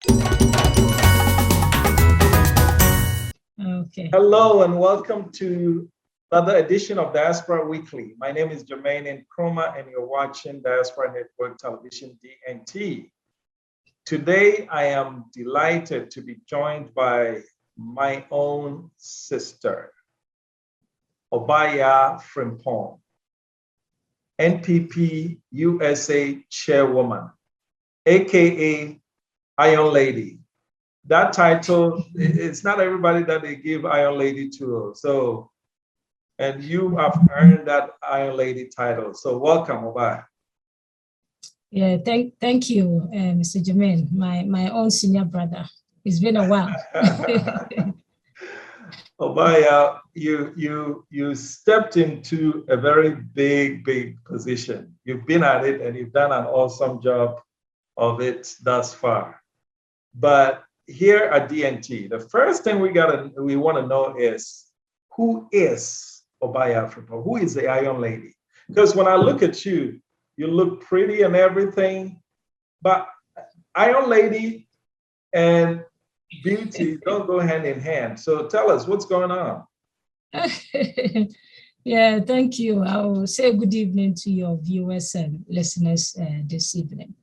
Okay. Hello and welcome to another edition of Diaspora Weekly. My name is Jermaine Nkrumah and you're watching Diaspora Network Television DNT. Today, I am delighted to be joined by my own sister, Obaya Frimpong, NPP USA chairwoman, AKA Iron Lady. That title, it's not everybody that they give Iron Lady to. So, and you have earned that Iron Lady title. So welcome, Obaya. Yeah, thank you, Mr. Jermaine, my own senior brother. It's been a while. Obaya, you stepped into a very big position. You've been at it and you've done an awesome job of it thus far. But here at DNT, the first thing we want to know is, who is Obaya Frimpong? Who is the Iron Lady? Because when I look at you, you look pretty and everything, but Iron Lady and beauty don't go hand in hand. So tell us what's going on. Yeah, thank you. I will say good evening to your viewers and listeners this evening.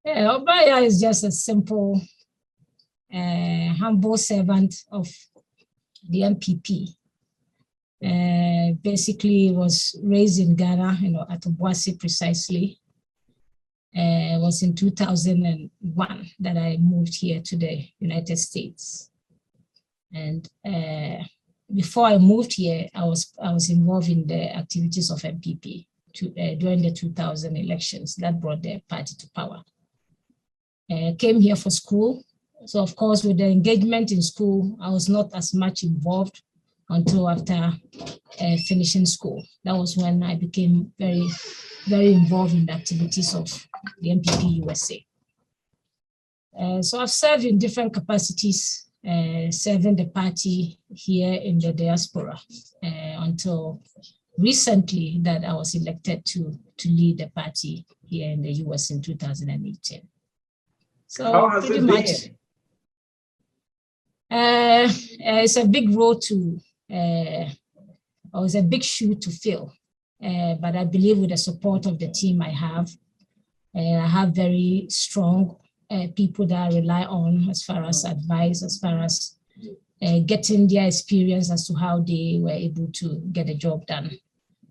Yeah, Obaya is just a simple, humble servant of the NPP. Basically was raised in Ghana, at Nppusa precisely. It was in 2001 that I moved here to the United States. And before I moved here, I was involved in the activities of NPP during the 2000 elections that brought the party to power. Came here for school. So of course, with the engagement in school, I was not as much involved until after finishing school. That was when I became very, very involved in the activities of the NPP USA. So I've served in different capacities, serving the party here in the diaspora until recently that I was elected to lead the party here in the US in 2018. So how has it been? It's a big role or it's a big shoe to fill. But I believe with the support of the team I have very strong people that I rely on as far as advice, as far as getting their experience as to how they were able to get the job done.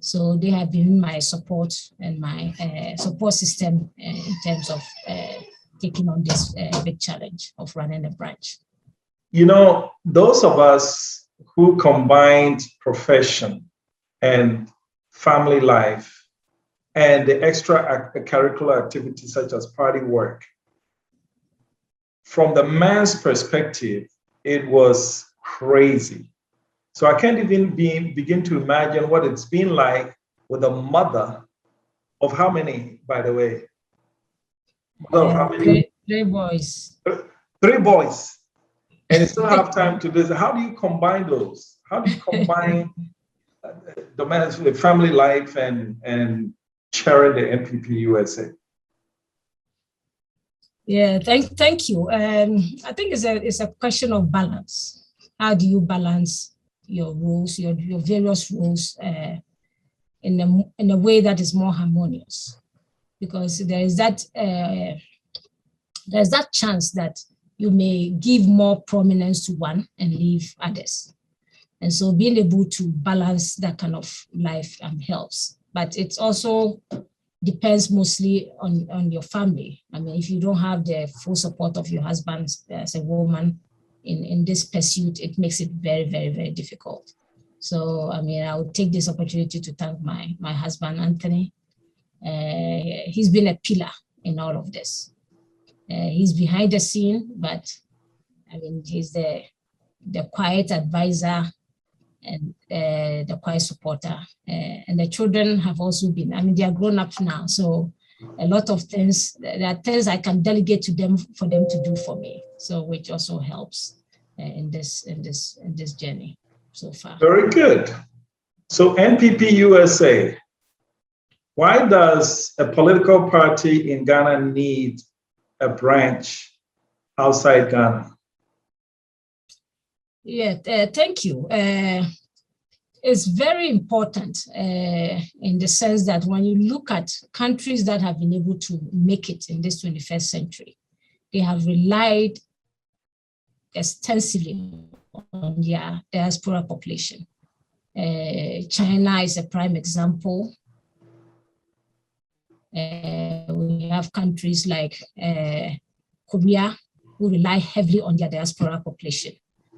So they have been my support and my support system in terms of taking on this big challenge of running a branch. Those of us who combined profession and family life and the extracurricular activities such as party work, from the man's perspective, it was crazy. So I can't even begin to imagine what it's been like with a mother of how many, by the way? Mother of how many? Three boys. 3 boys. And you still have time to do this. How do you combine those? How do you combine the family life and chairing the NPP USA? Yeah, thank you. I think it's a question of balance. How do you balance your roles, your various roles in a way that is more harmonious? Because there's that chance that you may give more prominence to one and leave others. And so being able to balance that kind of life helps. But it also depends mostly on your family. I mean, if you don't have the full support of your husband as a woman in this pursuit, it makes it very, very, very difficult. So, I mean, I would take this opportunity to thank my husband, Anthony. He's been a pillar in all of this. He's behind the scene, but I mean, he's the quiet advisor and the quiet supporter. And the children have also been, I mean, they are grown up now. So a lot of things, there are things I can delegate to them for them to do for me. So which also helps in this journey so far. Very good. So NPP USA, why does a political party in Ghana need a branch outside Ghana? Yeah, thank you. It's very important in the sense that when you look at countries that have been able to make it in this 21st century, they have relied extensively on their diaspora population. China is a prime example. We have countries like Korea who rely heavily on their diaspora population.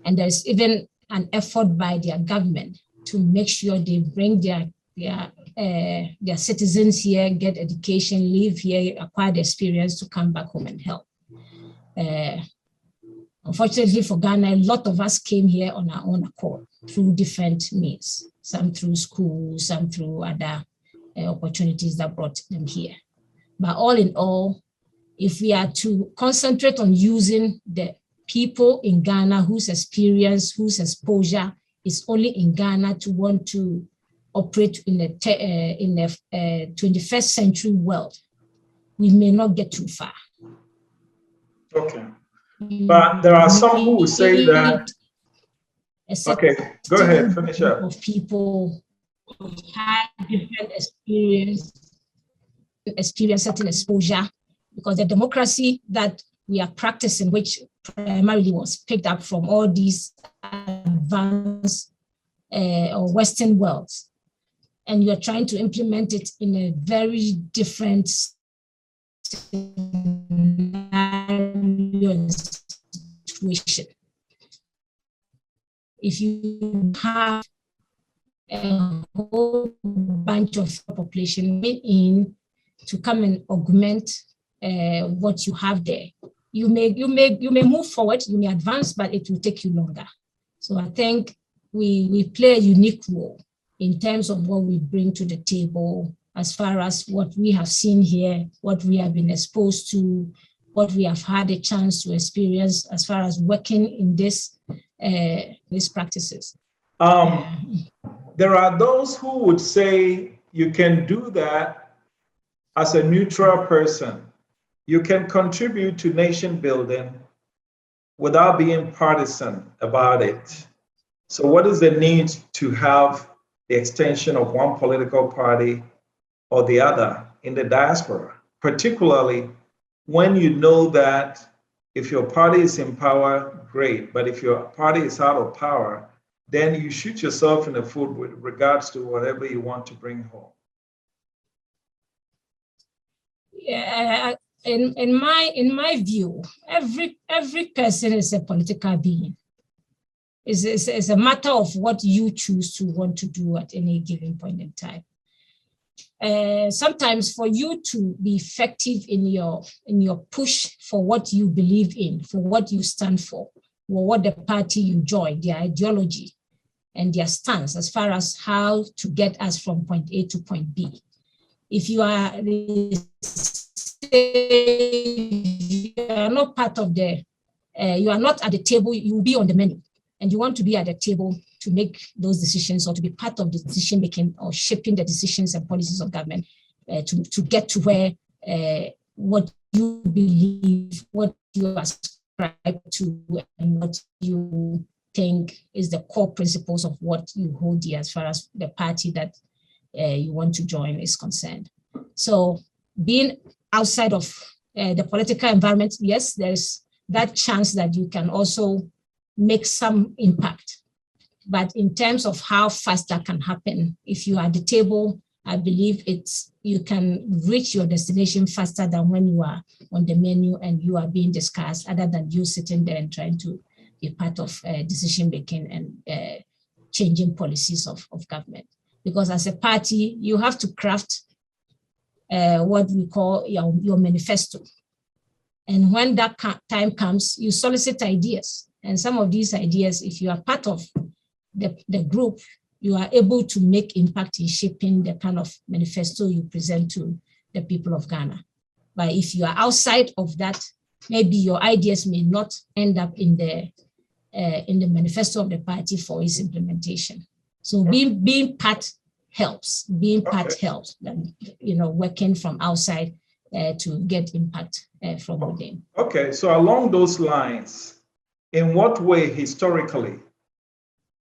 And there's even an effort by their government to make sure they bring their citizens here, get education, live here, acquire the experience to come back home and help. Unfortunately for Ghana, a lot of us came here on our own accord through different means, some through school, some through other opportunities that brought them here. But all in all, if we are to concentrate on using the people in Ghana whose experience, whose exposure is only in Ghana to want to operate in the 21st century world, we may not get too far. Okay. But there are some who will say that. Okay, go ahead, finish up. Of people who had different experience, certain exposure, because the democracy that we are practicing, which primarily was picked up from all these advanced or Western worlds, and you are trying to implement it in a very different situation. If you have a whole bunch of population in to come and augment what you have there, you may move forward, you may advance, but it will take you longer. So I think we play a unique role in terms of what we bring to the table, as far as what we have seen here, what we have been exposed to, what we have had a chance to experience as far as working in these practices. There are those who would say you can do that as a neutral person. You can contribute to nation building without being partisan about it. So what is the need to have the extension of one political party or the other in the diaspora, particularly when you know that if your party is in power, great, but if your party is out of power, then you shoot yourself in the foot with regards to whatever you want to bring home. Yeah, in my view, every person is a political being. It's a matter of what you choose to want to do at any given point in time. Sometimes for you to be effective in your push for what you believe in, for what you stand for, or what the party you join, their ideology and their stance as far as how to get us from point A to point B. If you are not part of you are not at the table, you will be on the menu, and you want to be at the table to make those decisions or to be part of the decision making or shaping the decisions and policies of government to get to where what you believe, what you ascribe to, and what you think is the core principles of what you hold dear as far as the party that you want to join is concerned. So being outside of the political environment, yes, there's that chance that you can also make some impact. But in terms of how fast that can happen, if you are at the table, I believe you can reach your destination faster than when you are on the menu and you are being discussed, other than you sitting there and trying to be part of decision making and changing policies of government. Because as a party, you have to craft what we call your manifesto. And when that time comes, you solicit ideas. And some of these ideas, if you are part of the group, you are able to make impact in shaping the kind of manifesto you present to the people of Ghana. But if you are outside of that, maybe your ideas may not end up in the manifesto of the party for its implementation. So being part helps. Being part helps. Than, working from outside to get impact from within. Okay, so along those lines, in what way historically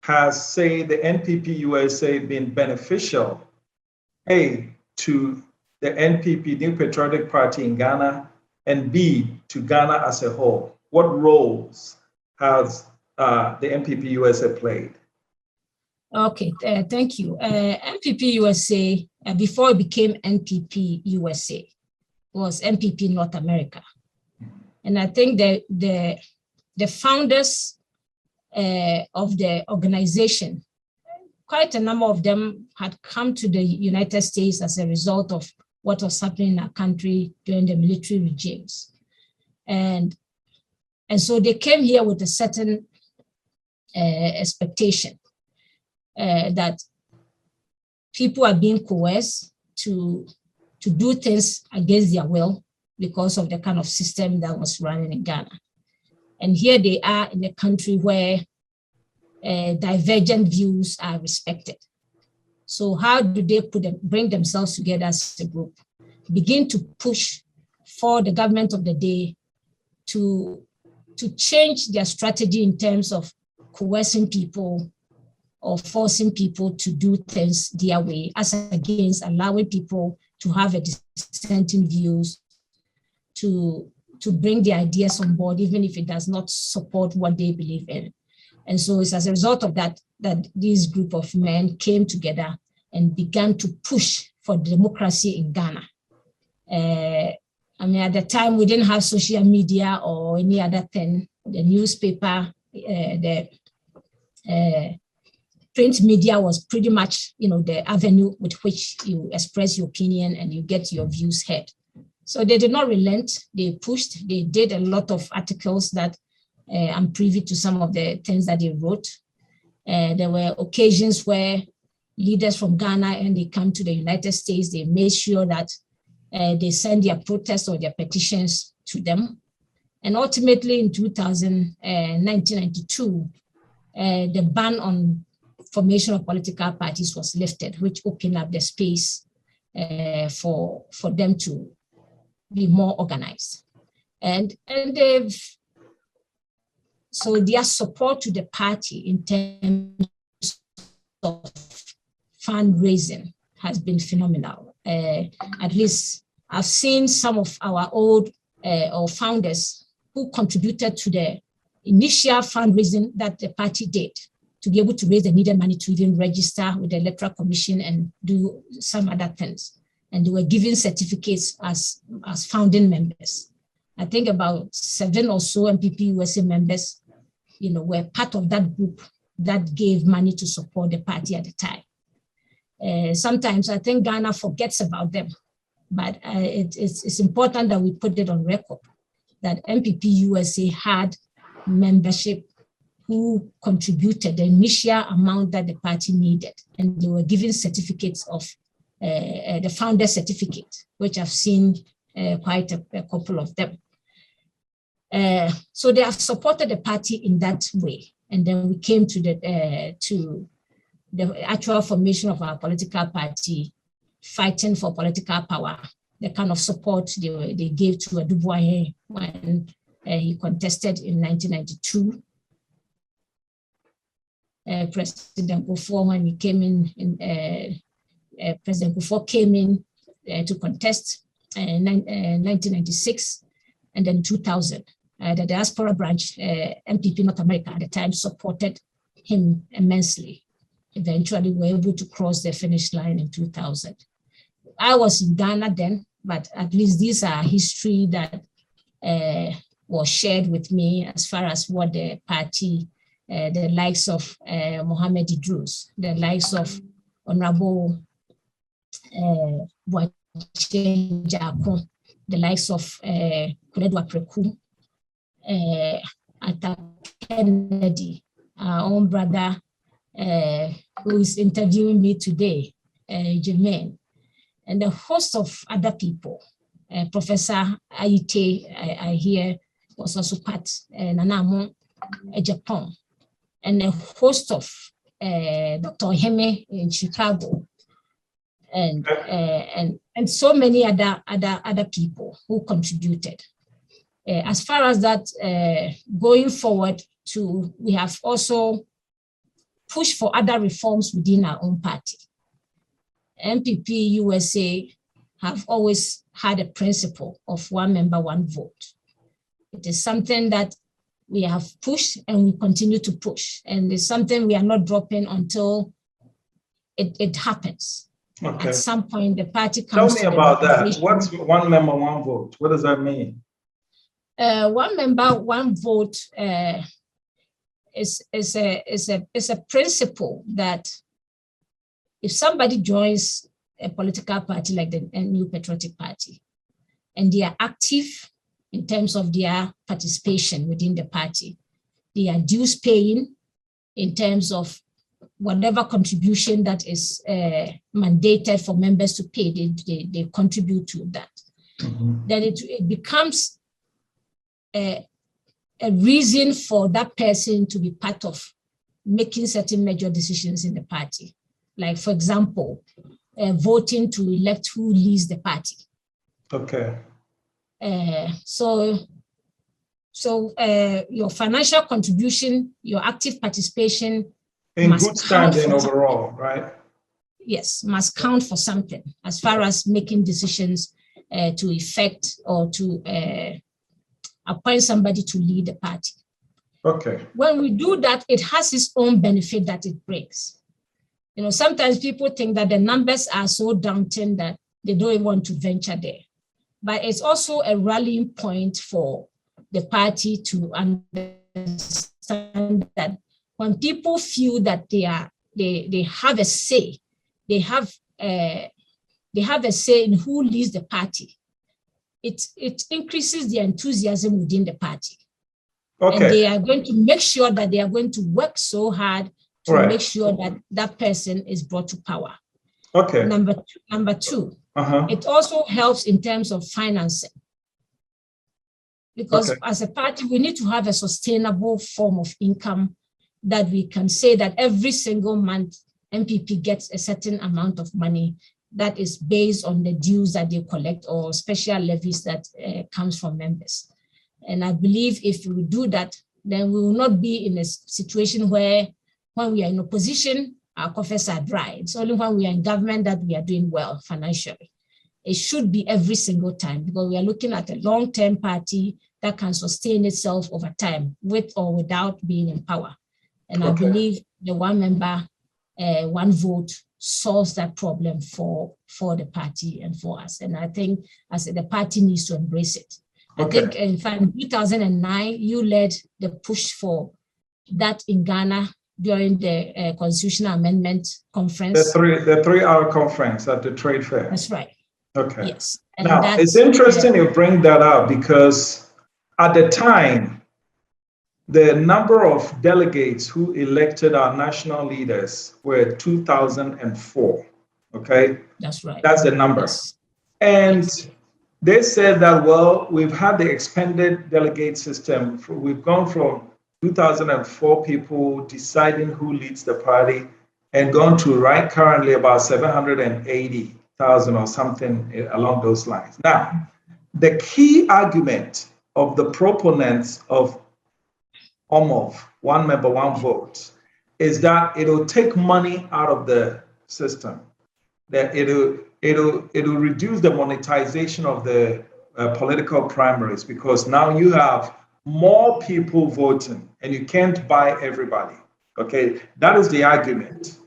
has, say, the NPP USA been beneficial, A, to the NPP, New Patriotic Party in Ghana, and B, to Ghana as a whole? What roles has the NPP USA played? Okay, thank you. NPP USA, before it became NPP USA, was NPP North America. And I think that the founders of the organization, quite a number of them had come to the United States as a result of what was happening in our country during the military regimes. And so they came here with a certain expectation that people are being coerced to do things against their will because of the kind of system that was running in Ghana. And here they are in a country where divergent views are respected. So how do they bring themselves together as a group, begin to push for the government of the day to change their strategy in terms of coercing people or forcing people to do things their way, as against allowing people to have a dissenting views, to bring their ideas on board, even if it does not support what they believe in. And so it's as a result of that this group of men came together and began to push for democracy in Ghana. I mean, at the time, we didn't have social media or any other thing. The newspaper, the print media was pretty much, the avenue with which you express your opinion and you get your views heard. So they did not relent. They pushed. They did a lot of articles that I'm privy to some of the things that they wrote. There were occasions where leaders from Ghana, and they come to the United States, they made sure that they send their protests or their petitions to them. And ultimately in 1992, the ban on formation of political parties was lifted, which opened up the space for them to be more organized. And so their support to the party in terms of fundraising has been phenomenal. At least I've seen some of our old or founders who contributed to the initial fundraising that the party did to be able to raise the needed money to even register with the Electoral Commission and do some other things. And they were given certificates as founding members. I think about 7 or so NPP USA members, were part of that group that gave money to support the party at the time. Sometimes I think Ghana forgets about them, but it's important that we put it on record that NPP USA had membership who contributed the initial amount that the party needed, and they were given certificates of the founder certificate, which I've seen quite a couple of them. So they have supported the party in that way. And then we came to the actual formation of our political party, fighting for political power, the kind of support they gave to Nppusa when he contested in 1992. President Kufuor, when he came in President Kufuor came in to contest in 1996, and then 2000. The Diaspora branch, NPP North America at the time, supported him immensely. Eventually, we were able to cross the finish line in 2000. I was in Ghana then, but at least these are history that was shared with me as far as what the party, the likes of Mohammed Idris, the likes of Honorable the likes of Kuredu Apreku, Atta Kennedy, our own brother who is interviewing me today, Jermaine, and a host of other people. Professor Aite, I hear, was also part, Nanamo, Japan, and a host of Dr. Heme in Chicago. and so many other people who contributed. As far as that, going forward we have also pushed for other reforms within our own party. NPP USA have always had a principle of one member, one vote. It is something that we have pushed and we continue to push. And it's something we are not dropping until it happens. Okay. At some point, the party comes. Tell me about that. What's one member, one vote? What does that mean? One member, one vote is a principle that if somebody joins a political party like the New Patriotic Party, and they are active in terms of their participation within the party, they are dues paying in terms of whatever contribution that is mandated for members to pay, they contribute to that. Mm-hmm. Then it becomes a reason for that person to be part of making certain major decisions in the party. Like, for example, voting to elect who leads the party. Okay. So your financial contribution, your active participation in good standing overall, right? Yes, must count for something as far as making decisions to effect or to appoint somebody to lead the party. Okay. When we do that, it has its own benefit that it brings. You know, sometimes people think that the numbers are so daunting that they don't even want to venture there. But it's also a rallying point for the party to understand that when people feel that they have a say, they have a say in who leads the party, it increases the enthusiasm within the party. Okay. And they are going to make sure that they are going to work so hard to make sure that that person is brought to power. Okay. Number two, it also helps in terms of financing. Because as a party, we need to have a sustainable form of income that we can say that every single month, NPP gets a certain amount of money that is based on the dues that they collect or special levies that comes from members. And I believe if we do that, then we will not be in a situation where when we are in opposition, our coffers are dry. It's only when we are in government that we are doing well financially. It should be every single time because we are looking at a long-term party that can sustain itself over time with or without being in power. And I believe the one member, one vote solves that problem for the party and for us. And I think as the party needs to embrace it. I think in fact in 2009, you led the push for that in Ghana during the Constitutional Amendment Conference. The 3-hour conference at the trade fair. That's right. Okay. Yes. And now, it's interesting you bring that up because at the time, the number of delegates who elected our national leaders were 2004. Okay? That's right. That's the number. Yes. And they said that, well, we've had the expanded delegate system. We've gone from 2004 people deciding who leads the party and gone to right currently about 780,000 or something along those lines. Now, the key argument of the proponents of OMOV, one member, one vote, is that it'll take money out of the system, that it'll reduce the monetization of the political primaries because now you have more people voting and you can't buy everybody. Okay, that is the argument.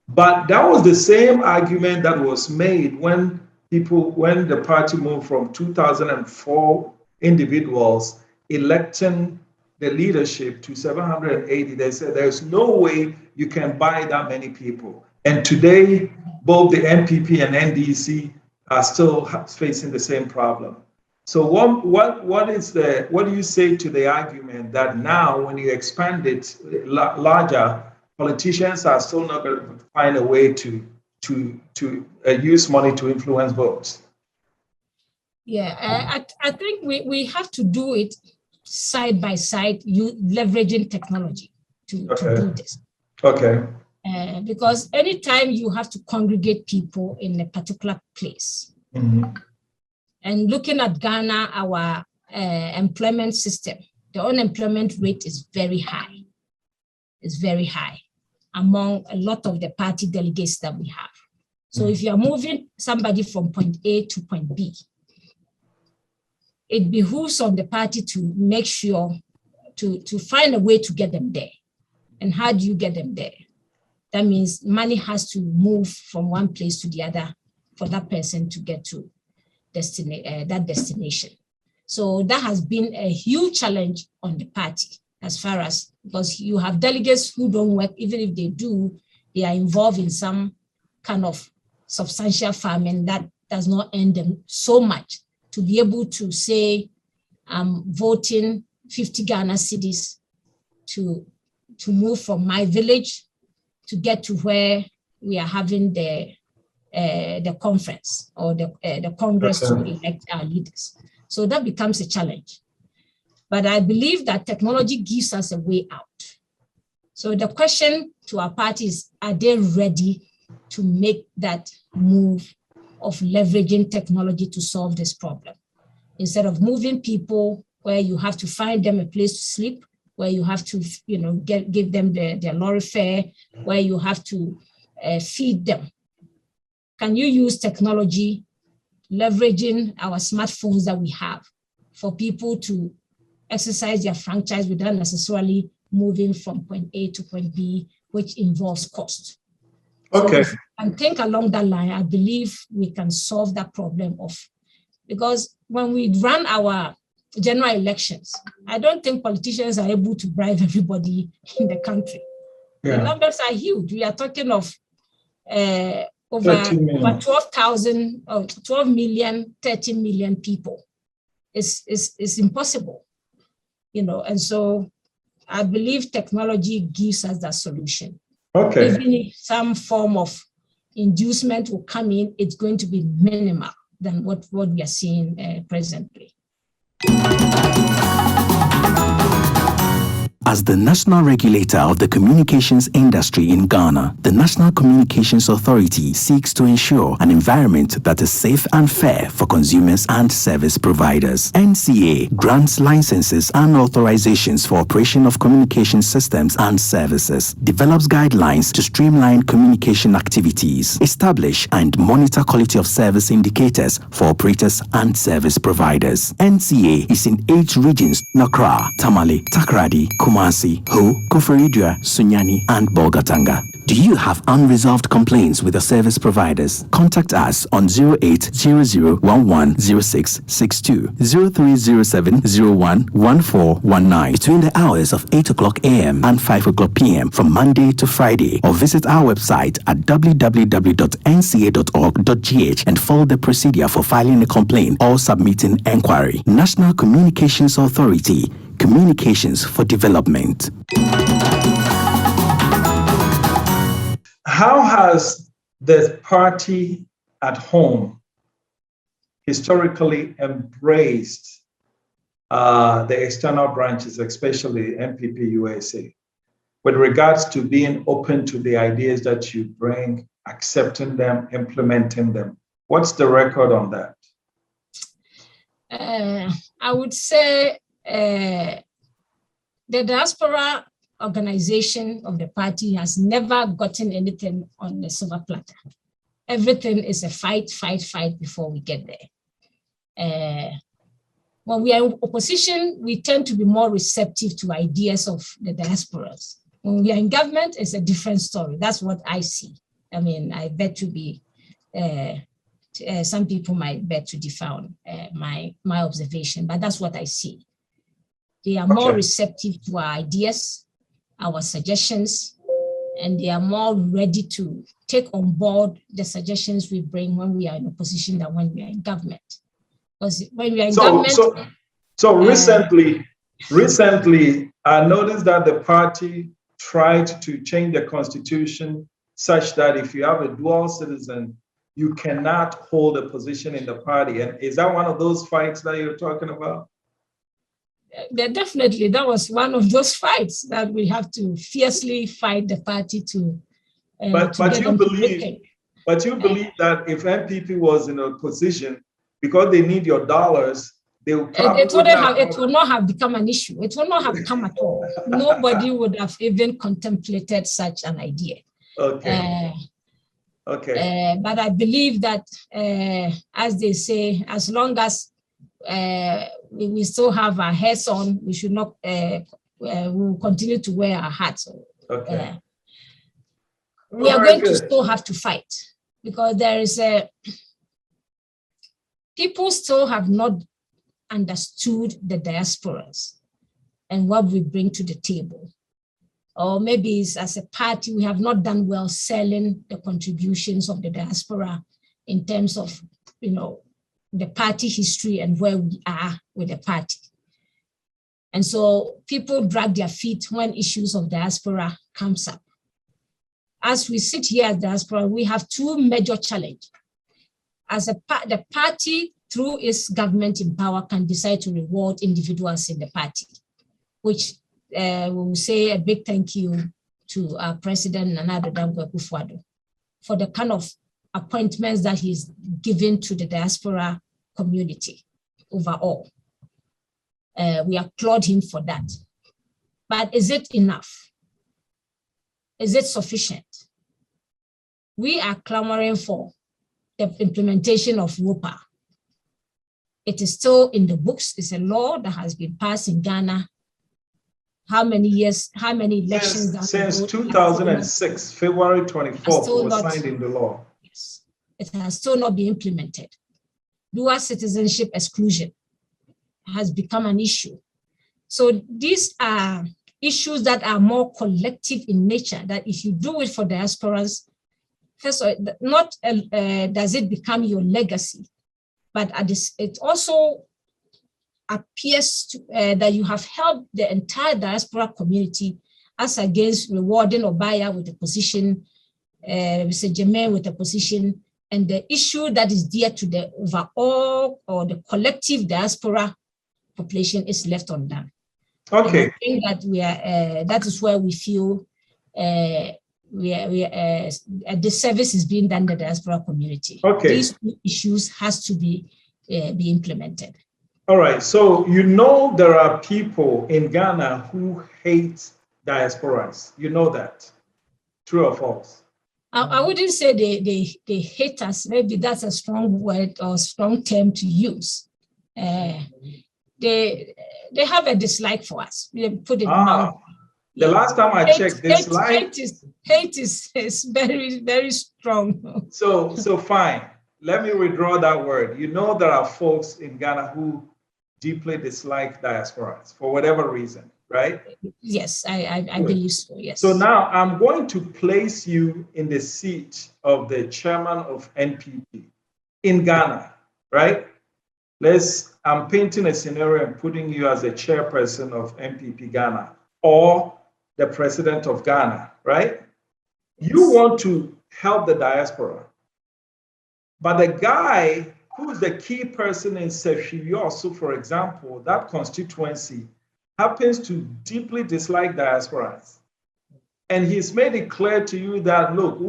But that was the same argument that was made when the party moved from 2004 individuals electing the leadership to 780. They said there's no way you can buy that many people. And today, both the NPP and NDC are still facing the same problem. So what do you say to the argument that now when you expand it larger, politicians are still not going to find a way to use money to influence votes? Yeah, I think we have to do it side by side, leveraging technology to do this. Okay. Because anytime you have to congregate people in a particular place, and looking at Ghana, our employment system, the unemployment rate is very high. It's very high among a lot of the party delegates that we have. So if you are moving somebody from point A to point B, it behooves on the party to make sure to find a way to get them there. And how do you get them there? That means money has to move from one place to the other for that person to get to that destination. So that has been a huge challenge on the party as far as, because you have delegates who don't work, even if they do, they are involved in some kind of substantial farming that does not earn them so much to be able to say, I'm voting 50 Ghana cedis to move from my village to get to where we are having the conference or the Congress to elect our leaders. So that becomes a challenge. But I believe that technology gives us a way out. So the question to our party is, are they ready to make that move of leveraging technology to solve this problem? Instead of moving people where you have to find them a place to sleep, where you have to, give them their lorry fare, where you have to feed them. Can you use technology, leveraging our smartphones that we have, for people to exercise their franchise without necessarily moving from point A to point B, which involves cost? Okay. So and think along that line, I believe we can solve that problem because when we run our general elections, I don't think politicians are able to bribe everybody in the country. Yeah. The numbers are huge. We are talking of over 12,000 or 12 million, 13 million people. It's impossible, and so I believe technology gives us that solution. Okay. Even if some form of inducement will come in, it's going to be minimal than what we are seeing presently. As the national regulator of the communications industry in Ghana, the National Communications Authority seeks to ensure an environment that is safe and fair for consumers and service providers. NCA grants licenses and authorizations for operation of communication systems and services, develops guidelines to streamline communication activities, establish and monitor quality of service indicators for operators and service providers. NCA is in 8 regions: Accra, Tamale, Takoradi, Kumasi, Ho, Koforidua, Sunyani, and Bolgatanga. Do you have unresolved complaints with the service providers? Contact us on 0800110662, 0307011419 between the hours of 8 o'clock a.m. and 5 o'clock p.m. from Monday to Friday, or visit our website at www.nca.org.gh and follow the procedure for filing a complaint or submitting inquiry. National Communications Authority, communications for development. How has the party at home historically embraced the external branches, especially NPP USA, with regards to being open to the ideas that you bring, accepting them, implementing them? What's the record on that? I would say the Diaspora organization of the party has never gotten anything on the silver platter. Everything is a fight before we get there. When we are in opposition, we tend to be more receptive to ideas of the diasporas. When we are in government, it's a different story. That's what I see. I mean, I bet to be, some people might bet to differ on my observation, but that's what I see. They are more receptive to our ideas, our suggestions, and they are more ready to take on board the suggestions we bring when we are in opposition than when we are in government. Because when we are in government... So recently, I noticed that the party tried to change the constitution such that if you have a dual citizen, you cannot hold a position in the party. And is that one of those fights that you're talking about? Definitely, that was one of those fights that we have to fiercely fight the party to But you believe that if NPP was in a position, because they need your dollars, they would probably it would not have become an issue. It would not have come at all. Nobody would have even contemplated such an idea. Okay. But I believe that, as they say, as long as we still have our hats on, we should not, we will continue to wear our hats. Okay. We are going to still have to fight, because there is people still have not understood the diasporas and what we bring to the table. Or maybe it's as a party, we have not done well selling the contributions of the diaspora in terms of, the party history and where we are with the party. And so people drag their feet when issues of diaspora comes up. As we sit here as diaspora, we have two major challenges. The party, through its government in power, can decide to reward individuals in the party, which we will say a big thank you to our President Nana Addo Dankwa Akufo-Addo for the kind of appointments that he's given to the diaspora community overall. We applaud him for that. But is it enough? Is it sufficient? We are clamoring for the implementation of WOPA. It is still in the books. It's a law that has been passed in Ghana. How many years, how many elections? Since 2006, February 24th, was signed into law. Yes, it has still not been implemented. Dual citizenship exclusion has become an issue. So these are issues that are more collective in nature, that if you do it for diasporas, first of all, not does it become your legacy, but it also appears to, that you have helped the entire diaspora community, as against rewarding Obaya with a position, Mr. Jermaine with a position, and the issue that is dear to the overall or the collective diaspora population is left undone. Okay. And I think that we are. That is where we feel a disservice is being done to the diaspora community. Okay. These issues has to be implemented. All right. So there are people in Ghana who hate diasporans. You know that. True or false? I wouldn't say they hate us. Maybe that's a strong word or strong term to use. They have a dislike for us. We put it down. The last time I checked, dislike. Hate is very, very strong. So fine. Let me withdraw that word. There are folks in Ghana who deeply dislike diasporans for whatever reason, right? Yes, I believe so, yes. So now I'm going to place you in the seat of the chairman of NPP in Ghana, right? I'm painting a scenario and putting you as a chairperson of NPP Ghana or the president of Ghana, right? Yes. You want to help the diaspora, but the guy who's the key person in Sefirioso, for example, that constituency, happens to deeply dislike diasporans. And he's made it clear to you that, look,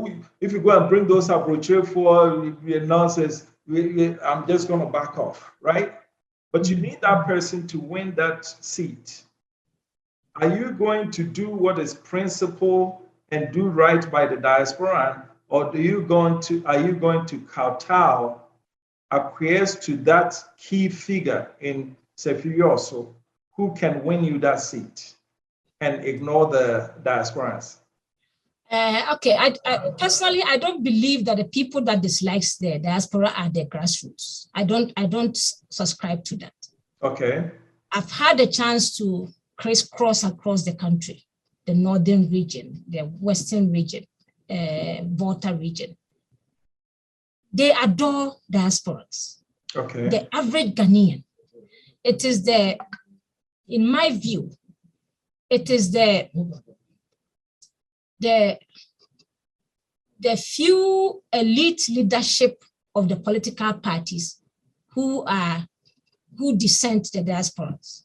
if you go and bring those Abroche for nonsense, I'm just going to back off, right? But you need that person to win that seat. Are you going to do what is principle and do right by the diaspora, or are you going to kowtow, acquiesce to that key figure in Sefirioso who can win you that seat and ignore the diasporans? Okay, I personally, I don't believe that the people that dislikes the diaspora are the grassroots. I don't subscribe to that. Okay. I've had a chance to crisscross across the country, the northern region, the western region, Volta region. They adore diasporas. Okay. The average Ghanaian, it is in my view, it is the few elite leadership of the political parties who dissent the diasporas.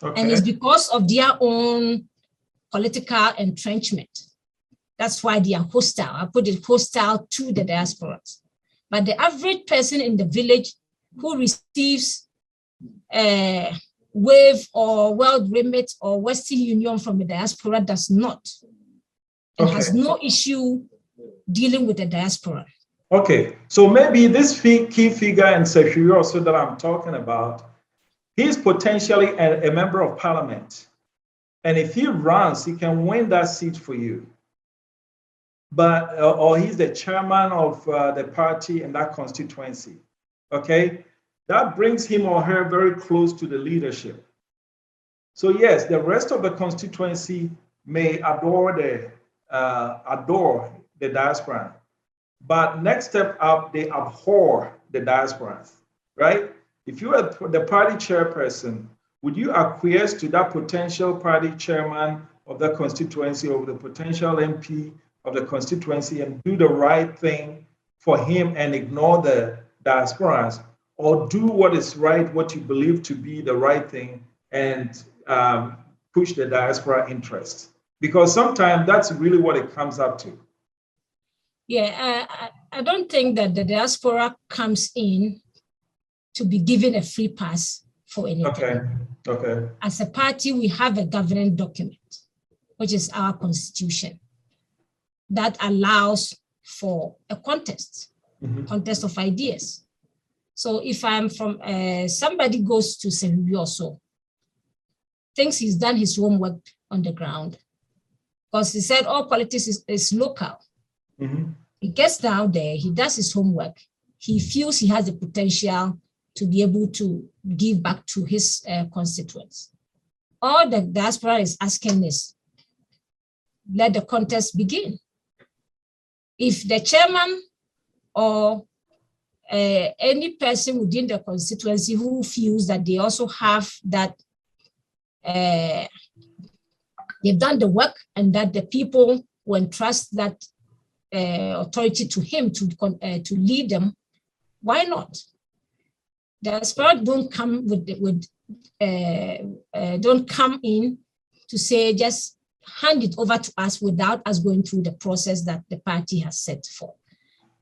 Okay. And it's because of their own political entrenchment That's why they are hostile. I put it hostile to the diasporas. But the average person in the village who receives WAVE or World Remit or Western Union from the diaspora does not, and has no issue dealing with the diaspora. Okay, so maybe this key figure in Sekiri also that I'm talking about, he's potentially a member of parliament. And if he runs, he can win that seat for you. But, or he's the chairman of the party in that constituency, okay? That brings him or her very close to the leadership. So yes, the rest of the constituency may adore the diaspora, but next step up, they abhor the diaspora, right? If you are the party chairperson, would you acquiesce to that potential party chairman of the constituency or the potential MP of the constituency and do the right thing for him and ignore the diasporans, or do what is right, what you believe to be the right thing, and push the diaspora interest? Because sometimes that's really what it comes up to. Yeah, I don't think that the diaspora comes in to be given a free pass for anything. Okay. As a party, we have a governing document, which is our constitution, that allows for a contest of ideas. So if I'm from, somebody goes to Nppusa, thinks he's done his homework on the ground, because he said all politics is local. He gets down there, he does his homework, he feels he has the potential to be able to give back to his constituents. All the diaspora is asking is, let the contest begin. If the chairman or any person within the constituency who feels that they also have that, they've done the work and that the people will entrust that authority to him to lead them, why not? The spirit don't come don't come in to say just hand it over to us without us going through the process that the party has set for.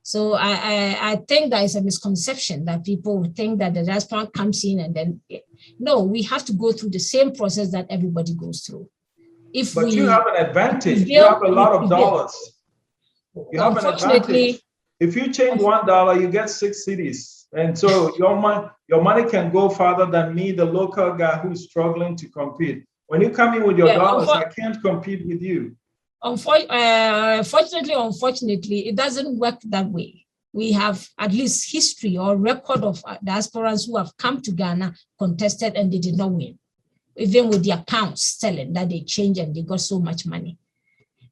So I think there is a misconception that people think that the diaspora comes in and then, no, we have to go through the same process that everybody goes through. But you have an advantage. You have a lot of dollars. You have an advantage. If you change $1, you get 6 cities. And so your money can go farther than me, the local guy who's struggling to compete. When you come in with your dollars, I can't compete with you. Unfortunately, it doesn't work that way. We have at least history or record of diasporans who have come to Ghana, contested, and they did not win. Even with the accounts telling that they changed and they got so much money.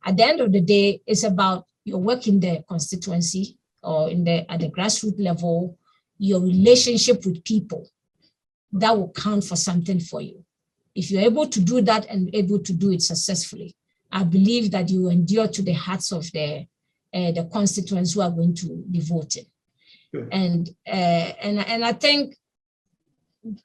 At the end of the day, it's about your work in the constituency or at the grassroots level, your relationship with people that will count for something for you. If you're able to do that and able to do it successfully, I believe that you endure to the hearts of the constituents who are going to be voting. Sure. And I think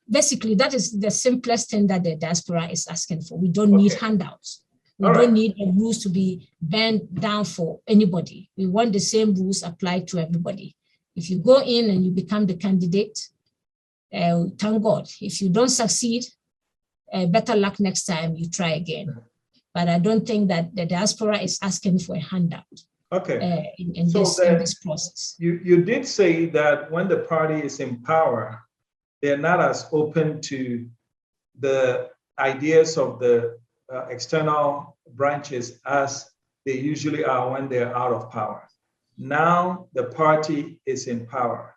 basically that is the simplest thing that the diaspora is asking for. We don't need handouts. We don't need rules to be bent down for anybody. We want the same rules applied to everybody. If you go in and you become the candidate, thank God. If you don't succeed, better luck next time, you try again. But I don't think that the diaspora is asking for a handout in this process. You did say that when the party is in power, they're not as open to the ideas of the external branches as they usually are when they're out of power. Now the party is in power.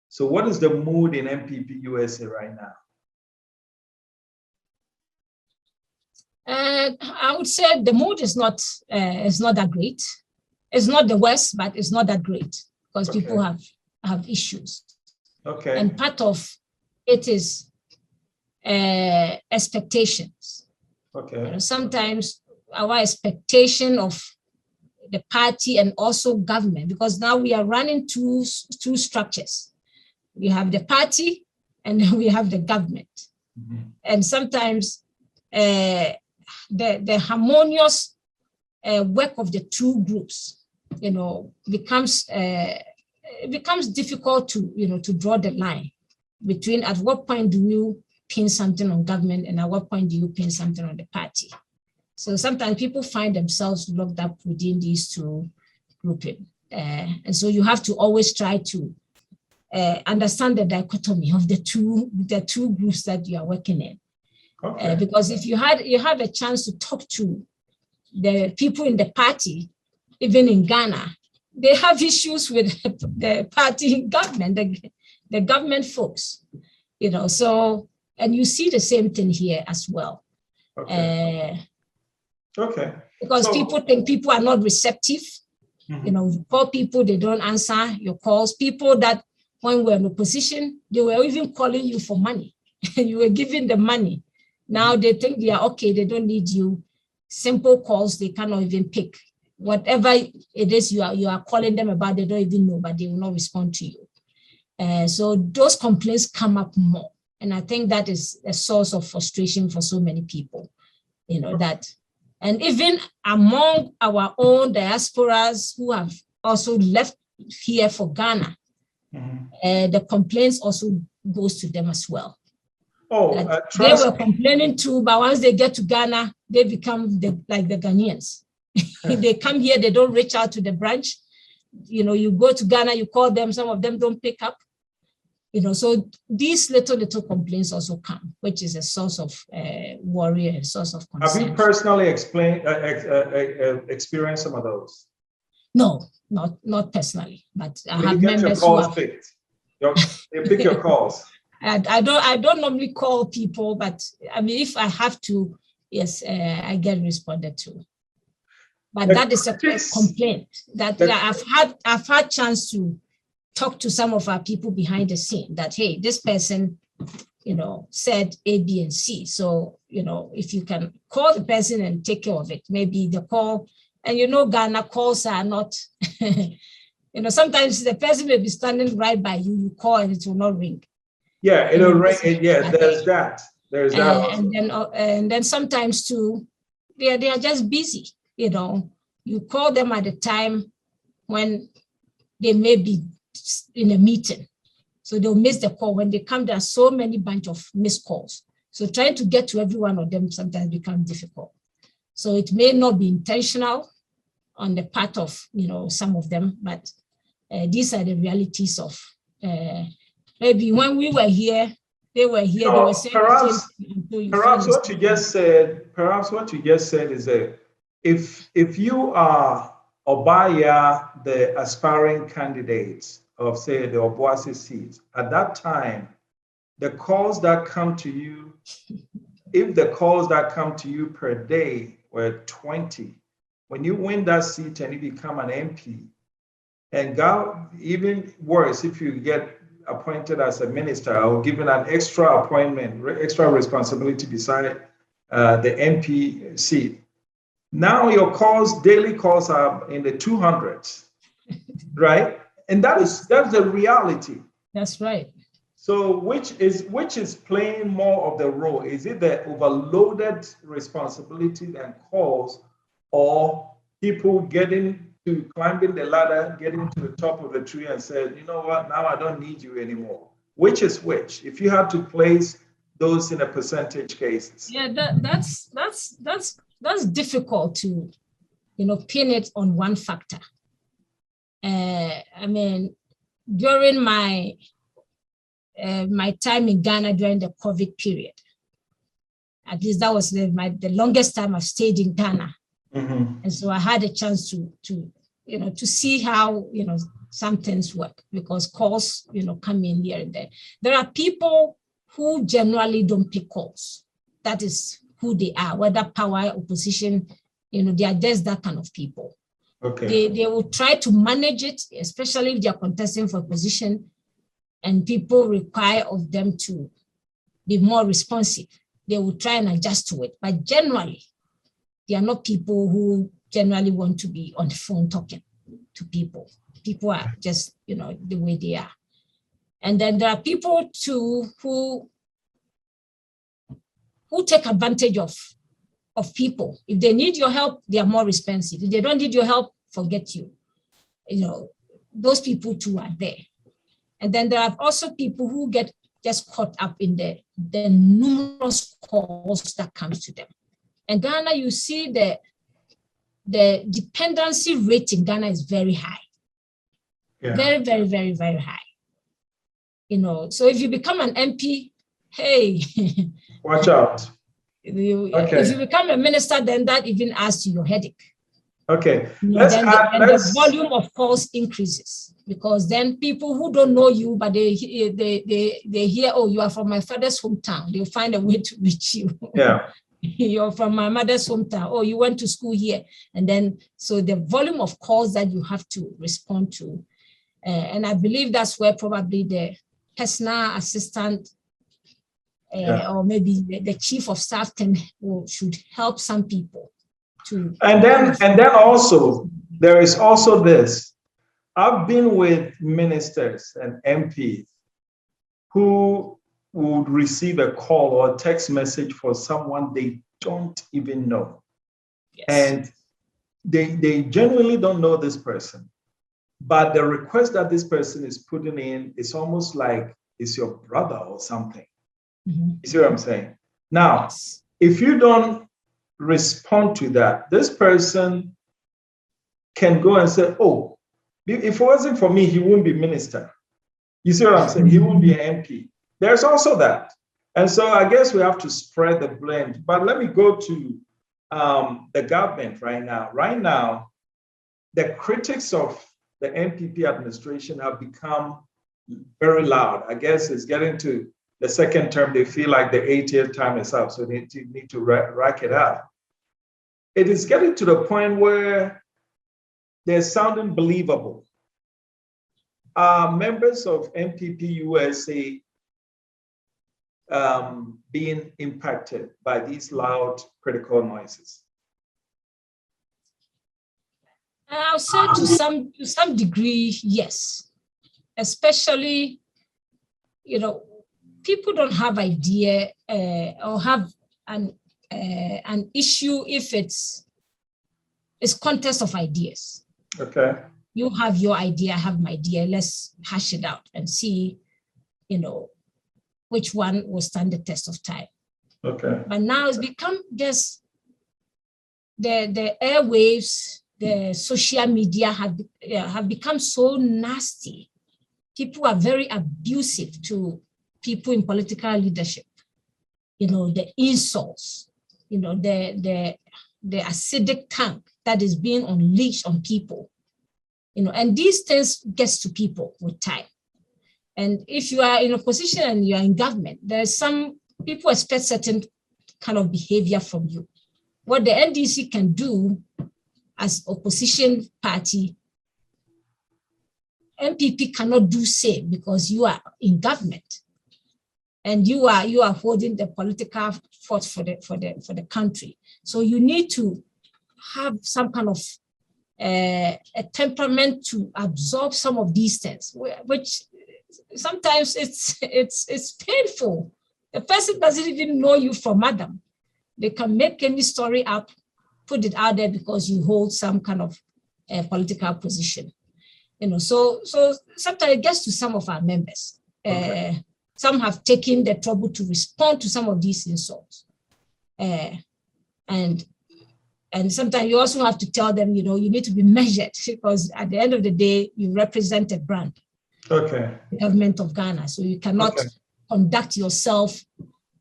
So what is the mood in NPP USA right now? I would say the mood is not that great. It's not the worst, but it's not that great because people have issues. And part of it is expectations. You know, sometimes our expectation of the party and also government, because now we are running two structures. We have the party and then we have the government. And sometimes the harmonious work of the two groups, becomes difficult to, to draw the line between at what point do you pin something on government and at what point do you pin something on the party. So sometimes people find themselves locked up within these two groupings. And so you have to always try to understand the dichotomy of the two groups that you are working in. Okay. Because if you had a chance to talk to the people in the party, even in Ghana, they have issues with the party government, the government folks, so, and you see the same thing here as well. Okay. Okay. Because people think people are not receptive. You call people, they don't answer your calls. People that when we're in opposition, they were even calling you for money. You were giving them money. Now they think they are okay, they don't need you. Simple calls, they cannot even pick. Whatever it is you are calling them about, they don't even know, but they will not respond to you. So those complaints come up more. And I think that is a source of frustration for so many people, that. And even among our own diasporas who have also left here for Ghana, the complaints also goes to them as well. They were complaining too, but once they get to Ghana, they become like the Ghanaians. They come here, they don't reach out to the branch. You go to Ghana, you call them, some of them don't pick up. So these little complaints also come, which is a source of worry and a source of concern. Have you personally experienced some of those? No, not personally, but I have you get members your calls who have, picked. They pick your calls. I don't normally call people, but I mean, if I have to, yes, I get responded to. But that is a complaint that I've had chance to talk to some of our people behind the scene that, hey, this person, said A, B, and C. So, if you can call the person and take care of it, maybe the call, and Ghana calls are not, sometimes the person may be standing right by you, you call and it will not ring. Yeah, it'll ring. Yeah, there's that. There's that. And then sometimes too, they are just busy. You call them at a time when they may be in a meeting. So they'll miss the call. When they come, there are so many bunch of missed calls. So trying to get to every one of them sometimes becomes difficult. So it may not be intentional on the part of, some of them, but these are the realities of maybe when we were here, they were here, they were saying perhaps what you just said is that if you are Obaya, the aspiring candidates of, say, the Obuasi seat, at that time, the calls that come to you, if the calls that come to you per day were 20, when you win that seat and you become an MP, and God, even worse, if you get appointed as a minister or given an extra appointment, extra responsibility beside the MP seat, now your daily calls are in the 200s, right? And that's the reality. That's right. So which is playing more of the role? Is it the overloaded responsibility and calls, or people climbing the ladder, getting to the top of the tree and said, you know what, now I don't need you anymore? Which is which? If you had to place those in a percentage cases. Yeah, that's difficult to, pin it on one factor. I mean, during my time in Ghana during the COVID period, at least that was the longest time I've stayed in Ghana. Mm-hmm. And so I had a chance to see how, some things work, because calls, come in here and there. There are people who generally don't pick calls. That is who they are, whether power, opposition, they are just that kind of people. Okay. They will try to manage it, especially if they are contesting for position, and people require of them to be more responsive. They will try and adjust to it. But generally, they are not people who generally want to be on the phone talking to people. People are just, the way they are. And then there are people too who take advantage of of people. If they need your help, they are more responsive. If they don't need your help, forget you. You know, those people too are there. And then there are also people who get just caught up in the numerous calls that comes to them. And Ghana, you see the dependency rate in Ghana is very high. Yeah. Very, very, very, very high. You know, so if you become an MP, hey. Watch out. If you become a minister, then that even adds to your headache. Okay. The volume of calls increases, because then people who don't know you, but they hear, oh, you are from my father's hometown. They'll find a way to reach you. Yeah. You're from my mother's hometown. Oh, you went to school here. And then, so the volume of calls that you have to respond to. And I believe that's where probably the personal assistant or maybe the chief of staff should help some people to. And then also, there is also this. I've been with ministers and MPs who would receive a call or a text message for someone they don't even know. Yes. And they genuinely don't know this person. But the request that this person is putting in is almost like it's your brother or something. Mm-hmm. You see what I'm saying? Now, yes. If you don't respond to that, this person can go and say, oh, if it wasn't for me, he wouldn't be minister. You see what I'm saying? He wouldn't be an MP. There's also that. And so I guess we have to spread the blame. But let me go to the government right now. Right now, the critics of the NPP administration have become very loud. I guess it's getting to the second term. They feel like the 8-year time is up, so they need to rack it up. It is getting to the point where they're sounding believable. Members of NPP USA being impacted by these loud critical noises? I'll say to some degree, yes. Especially, you know, people don't have idea or have an issue if it's contest of ideas. Okay. You have your idea, I have my idea. Let's hash it out and see, you know, which one will stand the test of time. Okay. But now it's become just the airwaves, the social media have become so nasty. People are very abusive to people in political leadership. You know, the insults, you know, the acidic tank that is being unleashed on people. You know, and these things gets to people with time. And if you are in a position and you are in government, there's some people expect certain kind of behavior from you. What the NDC can do as opposition party, NPP cannot do same because you are in government, and you are holding the political fort for the country. So you need to have some kind of a temperament to absorb some of these things, which sometimes it's painful. The person doesn't even know you from Adam. They can make any story up, put it out there because you hold some kind of political position. You know, so sometimes it gets to some of our members. Okay. Some have taken the trouble to respond to some of these insults, and sometimes you also have to tell them, you know, you need to be measured because at the end of the day, you represent a brand. Okay. The government of Ghana. So you cannot conduct yourself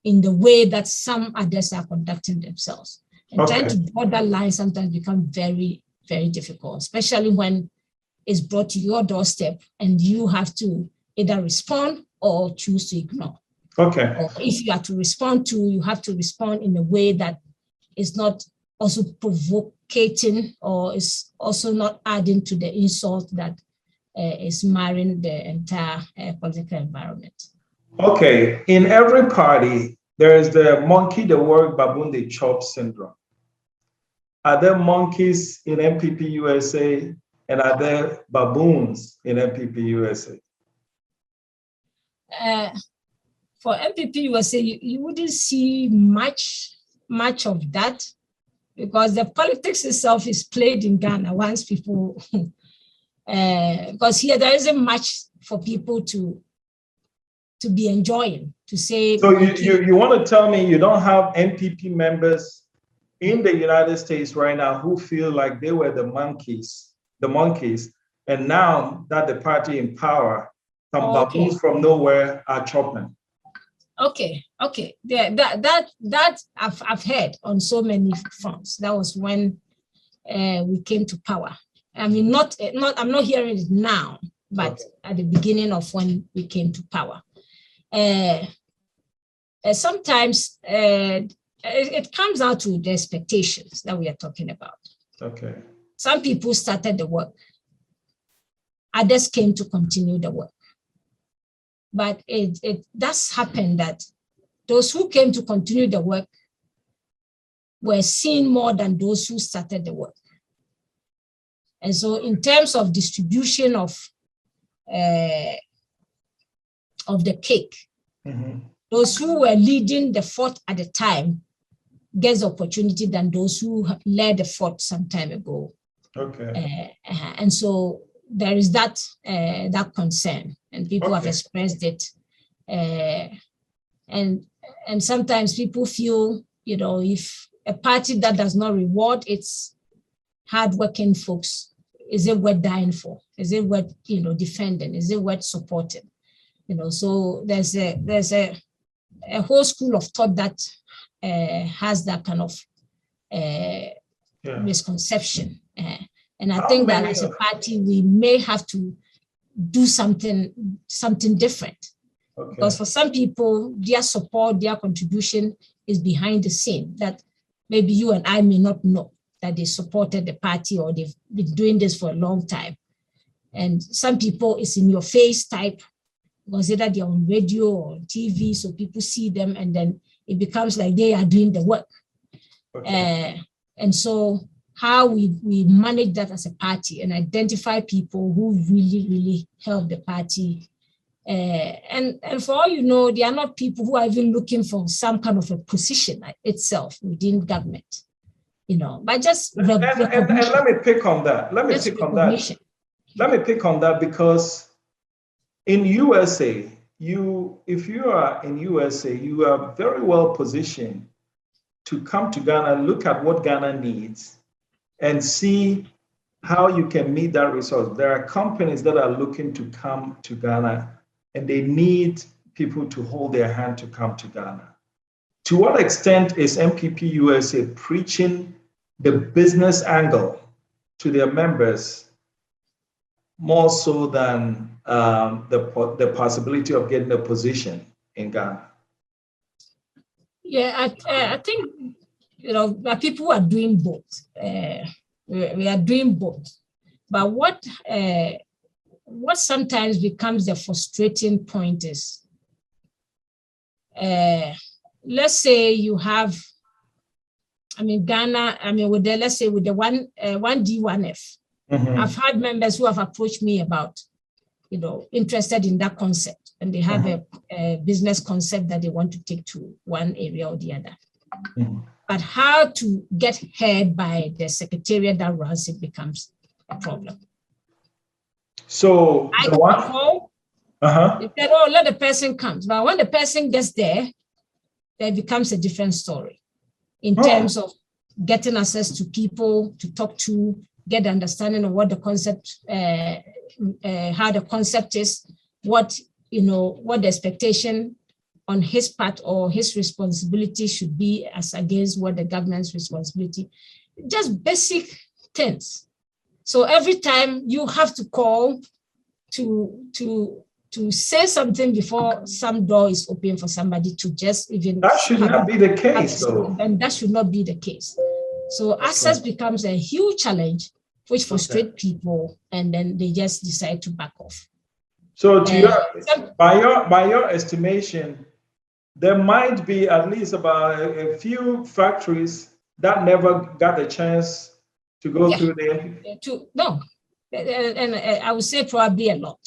in the way that some others are conducting themselves. And trying to draw that line sometimes becomes very, very difficult, especially when it's brought to your doorstep and you have to either respond or choose to ignore. Okay. Or if you are to respond to, you have to respond in a way that is not also provocating or is also not adding to the insult that is marring the entire political environment. Okay, in every party, there is the monkey, the word baboon, the chop syndrome. Are there monkeys in NPP USA and are there baboons in NPP USA? For NPP USA, you wouldn't see much of that. because the politics itself is played in Ghana once people, because here there isn't much for people to be enjoying, to say. So you want to tell me you don't have NPP members in the United States right now who feel like they were the monkeys, and now that the party in power, some baboons from nowhere are chopping. Okay. Yeah, that I've heard on so many fronts. That was when we came to power. I mean, I'm not hearing it now, but at the beginning of when we came to power. Sometimes it comes down to the expectations that we are talking about. Okay. Some people started the work. Others came to continue the work. But it does happen that those who came to continue the work were seen more than those who started the work. And so in terms of distribution of the cake, those who were leading the fort at the time gets opportunity than those who led the fort some time ago. Okay. And so there is that concern, and people have expressed it. And sometimes people feel, if a party that does not reward its hardworking folks, is it worth dying for? Is it worth defending? Is it worth supporting? So there's a whole school of thought that has that kind of misconception. And I think that as a party, we may have to do something different. Because for some people, their support, their contribution is behind the scene, that maybe you and I may not know that they supported the party or they've been doing this for a long time. And some people, it's in your face type, because either they're on radio or on TV, so people see them and then it becomes like they are doing the work. And so how we manage that as a party and identify people who really, really help the party. And for all you know, they are not people who are even looking for some kind of a position itself within government, but just and let me pick on that. Let me pick on that because in USA, if you are in USA, you are very well positioned to come to Ghana, look at what Ghana needs, and see how you can meet that resource. There are companies that are looking to come to Ghana, and they need people to hold their hand to come to Ghana. To what extent is NPP USA preaching the business angle to their members more so than the possibility of getting a position in Ghana? Yeah, I think people are doing both. We are doing both. But what sometimes becomes the frustrating point is, let's say you have, Ghana, with the 1D1F. I've had members who have approached me about, interested in that concept, and they have a business concept that they want to take to one area or the other. But how to get heard by the secretariat that runs it becomes a problem. So I call, they said, let the person come. But when the person gets there, it becomes a different story in terms of getting access to people to talk to, get the understanding of what the concept, how the concept is, what the expectation on his part or his responsibility should be as against what the government's responsibility, just basic things. So every time you have to call to say something before some door is open for somebody to just even. That should not be the case, though. And that should not be the case. So access becomes a huge challenge, which frustrates people, and then they just decide to back off. So by your estimation, there might be at least about a few factories that never got a chance to go through the No, and I would say probably a lot.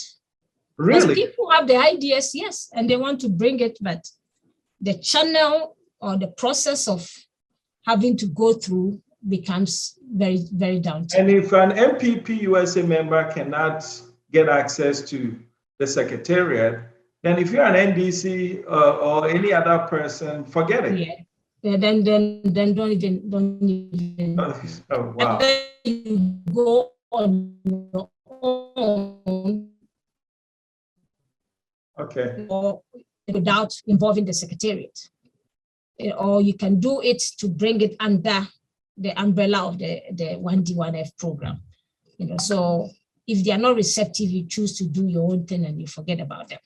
Really? Because people have the ideas, yes, and they want to bring it, but the channel or the process of having to go through becomes very, very daunting. And if an NPP USA member cannot get access to the secretariat, then if you're an NDC or any other person, forget it. Yeah. Then don't even. Oh, wow. You go on your own. Okay. Or without involving the secretariat, or you can do it to bring it under the umbrella of the 1D1F program. So if they are not receptive, you choose to do your own thing and you forget about them.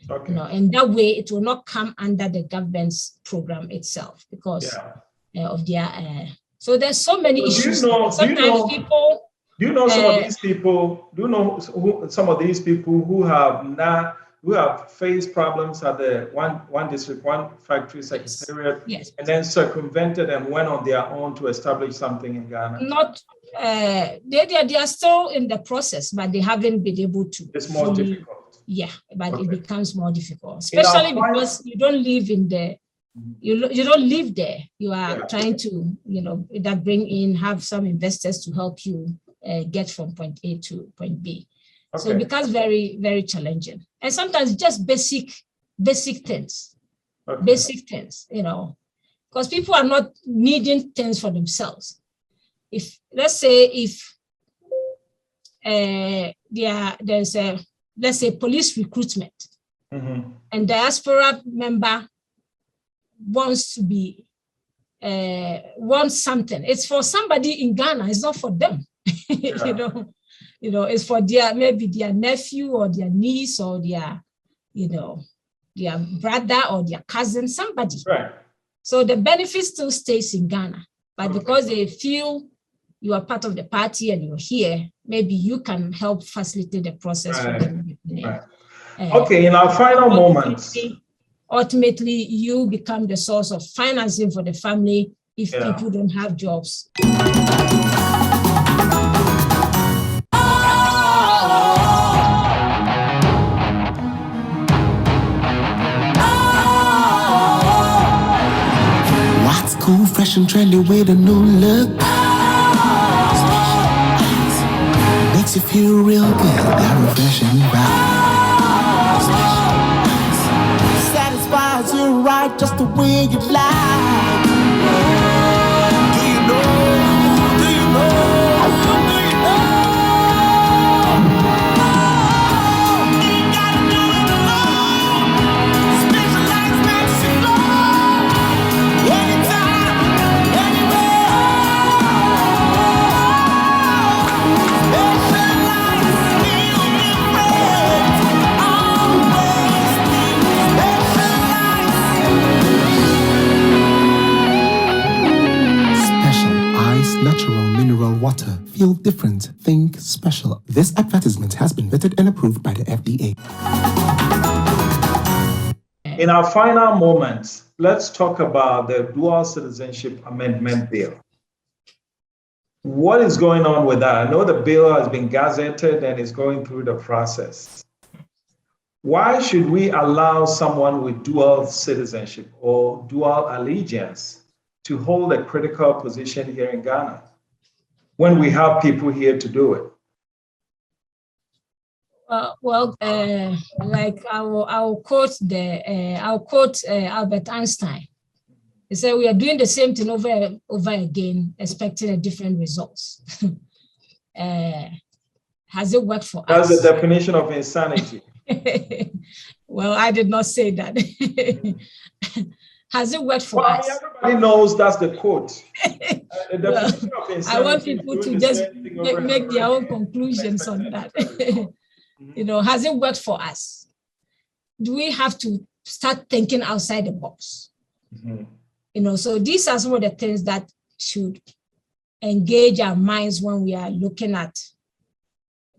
Okay. And that way it will not come under the government's program itself because of their. So there's so many issues. Sometimes people. Do you know some of these people? Do you know some of these people who have faced problems at the one district, one factory secretariat, and then circumvented and went on their own to establish something in Ghana? Not, they are still in the process, but they haven't been able to. It's more difficult. Yeah, but it becomes more difficult, especially because you don't live in the, you don't live there. You are trying to, that bring in, have some investors to help you get from point A to point B. Okay. So it becomes very, very challenging. And sometimes just basic things, because people are not needing things for themselves. If, let's say, there's a, let's say, police recruitment, and diaspora member wants to be, wants something. It's for somebody in Ghana, it's not for them, it's for maybe their nephew or their niece or their brother or their cousin, somebody. Right. So the benefit still stays in Ghana, but because they feel you are part of the party and you're here, maybe you can help facilitate the process for them. Right. Okay, in our final moments. Ultimately, you become the source of financing for the family if people don't have jobs. What's cool, fresh and trendy with a new look? Makes you feel real good, that refreshing vibe. Satisfies you right just the way you like. Do you know? Do you know? Do you know? Ain't gotta do it alone. Specialized makes you glow. Anytime, anywhere. Natural mineral water. Feel different. Think special. This advertisement has been vetted and approved by the FDA. In our final moments, let's talk about the Dual Citizenship Amendment Bill. What is going on with that? I know the bill has been gazetted and is going through the process. Why should we allow someone with dual citizenship or dual allegiance to hold a critical position here in Ghana when we have people here to do it? Like I'll quote Albert Einstein. He said, "We are doing the same thing over again, expecting a different results." Has it worked for us? That's the definition of insanity. Well, I did not say that. Has it worked for us? Everybody knows that's the quote. The definition of insanity, I want people to just make their own conclusions on that. Has it worked for us? Do we have to start thinking outside the box? So these are some of the things that should engage our minds when we are looking at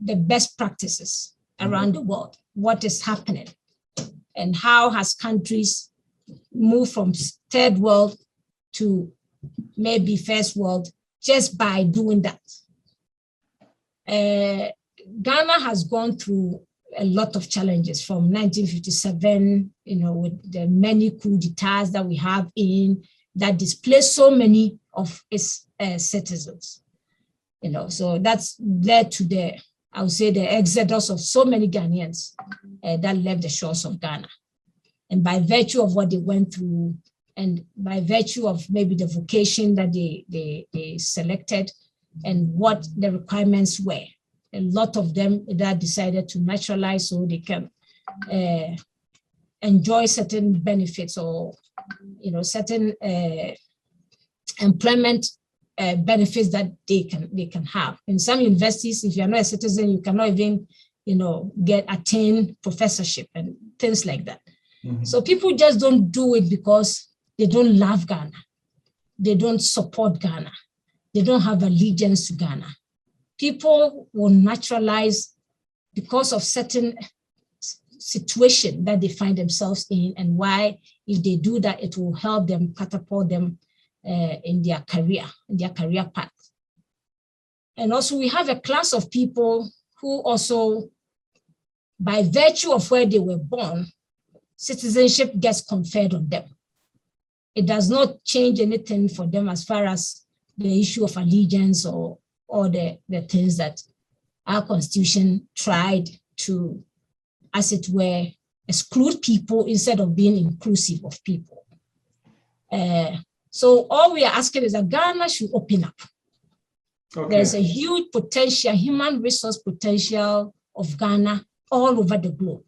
the best practices around the world. What is happening and how has countries moved from third world to maybe first world just by doing that. Ghana has gone through a lot of challenges from 1957, with the many coups d'etats that we have that displaced so many of its citizens. So that's led to I would say, the exodus of so many Ghanaians that left the shores of Ghana. And by virtue of what they went through, and by virtue of maybe the vocation that they selected and what the requirements were, a lot of them that decided to naturalize so they can enjoy certain benefits or certain employment benefits that they can have. In some universities, if you're not a citizen, you cannot even attain professorship and things like that. Mm-hmm. So people just don't do it because they don't love Ghana. They don't support Ghana. They don't have allegiance to Ghana. People will naturalize because of certain situation that they find themselves in, and why, if they do that, it will help them, catapult them in their career path. And also we have a class of people who also, by virtue of where they were born, citizenship gets conferred on them. It does not change anything for them as far as the issue of allegiance or the things that our constitution tried to, as it were, exclude people instead of being inclusive of people. So all we are asking is that Ghana should open up. Okay. There's a huge potential, human resource potential of Ghana all over the globe.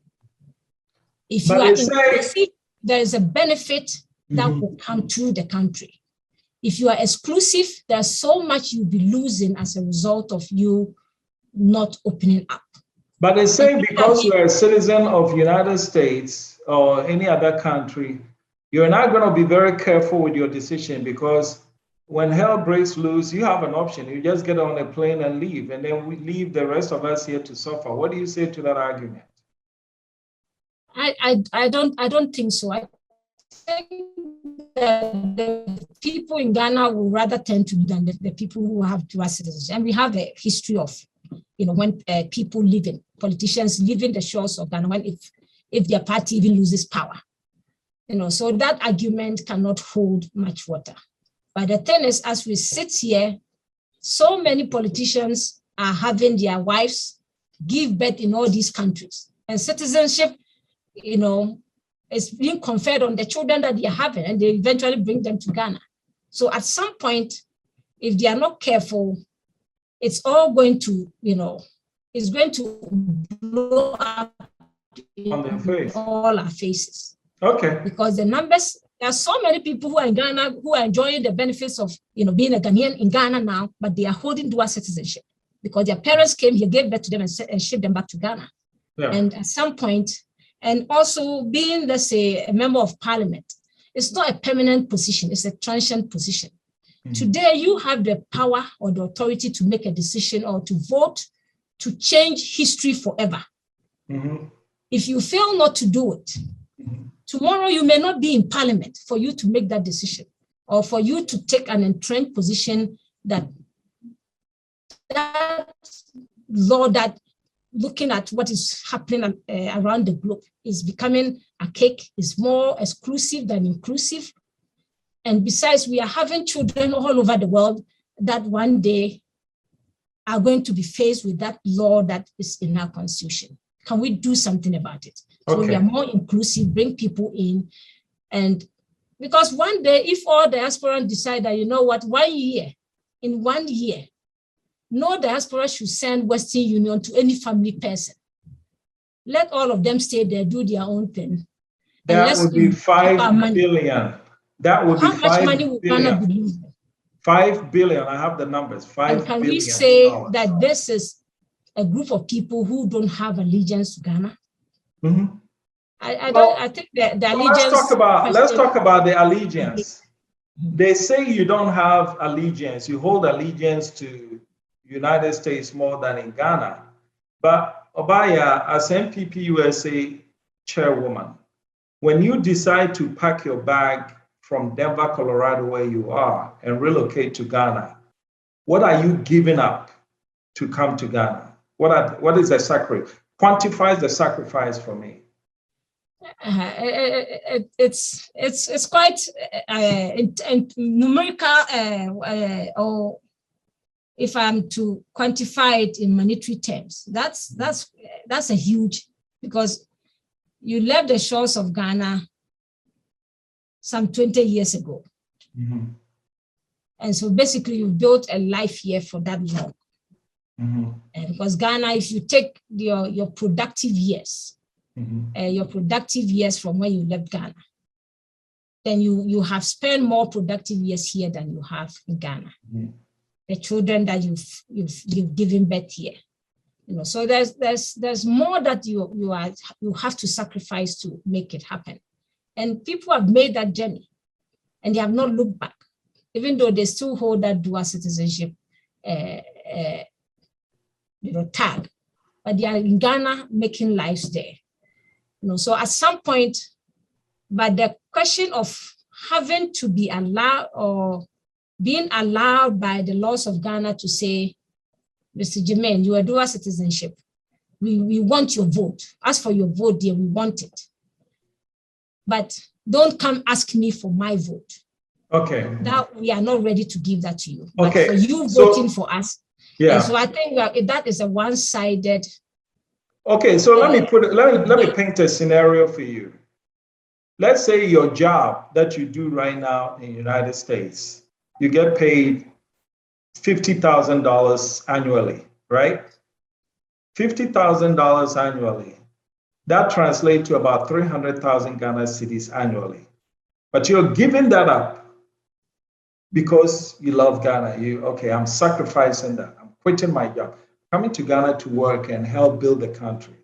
If you are inclusive, there is a benefit that will come to the country. If you are exclusive, there's so much you'll be losing as a result of you not opening up. But they say because you're a citizen of the United States or any other country, you're not going to be very careful with your decision, because when hell breaks loose, you have an option. You just get on a plane and leave, and then we leave the rest of us here to suffer. What do you say to that argument? I don't think so. I think that the people in Ghana will rather tend to be than the people who have dual citizenship. And we have a history of, when people politicians leaving the shores of Ghana, if their party even loses power. So that argument cannot hold much water. But the thing is, as we sit here, so many politicians are having their wives give birth in all these countries. And citizenship, is being conferred on the children that they are having, and they eventually bring them to Ghana. So at some point, if they are not careful, it's all going to, it's going to blow up on their face. All our faces. Okay. Because the numbers, there are so many people who are in Ghana who are enjoying the benefits of, being a Ghanaian in Ghana now, but they are holding dual citizenship because their parents came here, gave birth to them, and shipped them back to Ghana. Yeah. And at some point, and also being, let's say, a member of parliament, it's not a permanent position, it's a transient position. Mm-hmm. Today, you have the power or the authority to make a decision or to vote to change history forever. Mm-hmm. If you fail not to do it, tomorrow you may not be in parliament for you to make that decision, or for you to take an entrenched position that law that, looking at what is happening around the globe, is becoming archaic, is more exclusive than inclusive. And besides, we are having children all over the world that one day are going to be faced with that law that is in our constitution. Can we do something about it? So we are more inclusive, bring people in. And because one day, if all diasporans decide that, in 1 year, no diaspora should send Western Union to any family person. Let all of them stay there, do their own thing. That would be 5 billion. That would be 5 billion. How much money would Ghana be losing? 5 billion. I have the numbers. 5 billion. And can we say that this is a group of people who don't have allegiance to Ghana? Mm-hmm. I think the allegiance. Let's talk about the allegiance. They say you don't have allegiance. You hold allegiance to United States more than in Ghana. But Obaya, as NPP USA chairwoman, when you decide to pack your bag from Denver, Colorado, where you are, and relocate to Ghana, what are you giving up to come to Ghana? What is the sacrifice? Quantify the sacrifice for me. It's quite numerical, or if I'm to quantify it in monetary terms, that's a huge, because you left the shores of Ghana some 20 years ago. Mm-hmm. And so basically you built a life here for that long. Mm-hmm. And because Ghana, if you take your productive years, your productive years from when you left Ghana, then you have spent more productive years here than you have in Ghana. Mm-hmm. The children that you've given birth here, so there's more that you have to sacrifice to make it happen. And people have made that journey and they have not looked back, even though they still hold that dual citizenship tag, but they are in Ghana making lives there. So at some point, but the question of having to be allowed or being allowed by the laws of Ghana to say, Mr. Jermaine, you are dual citizenship. We want your vote. As for your vote, dear, we want it. But don't come ask me for my vote. Okay. That we are not ready to give that to you. Okay. But for you voting for us. Yeah. And so I think that is a one-sided. Okay, so let me paint a scenario for you. Let's say your job that you do right now in the United States, you get paid $50,000 annually, right? $50,000 annually. That translates to about 300,000 Ghana cedis annually. But you're giving that up because you love Ghana. I'm sacrificing that. I'm quitting my job, coming to Ghana to work and help build the country.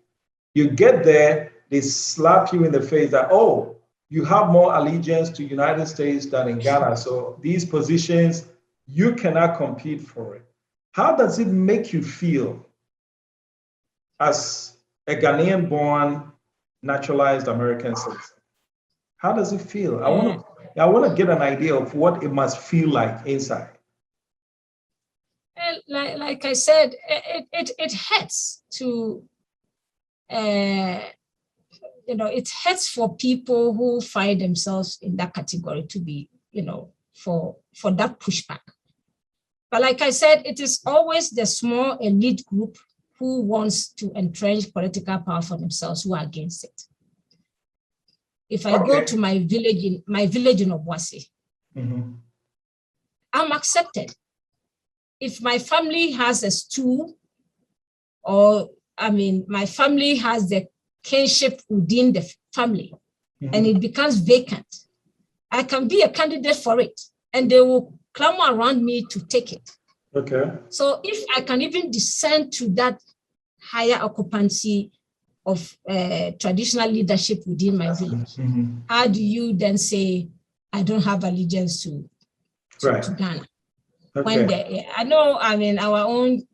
You get there, they slap you in the face that, oh, you have more allegiance to United States than in Ghana. So these positions, you cannot compete for it. How does it make you feel as a Ghanaian-born, naturalized American citizen? How does it feel? I want to get an idea of what it must feel like inside. Like I said, it hurts to, it hurts for people who find themselves in that category to be, for that pushback. But like I said, it is always the small elite group who wants to entrench political power for themselves who are against it. If I go to my village in Obuasi, I'm accepted. If my family has a stool, my family has the kinship within the family, and it becomes vacant, I can be a candidate for it, and they will clamor around me to take it. Okay. So if I can even descend to that higher occupancy of traditional leadership within my village, how do you then say I don't have allegiance to Ghana? Okay. When our own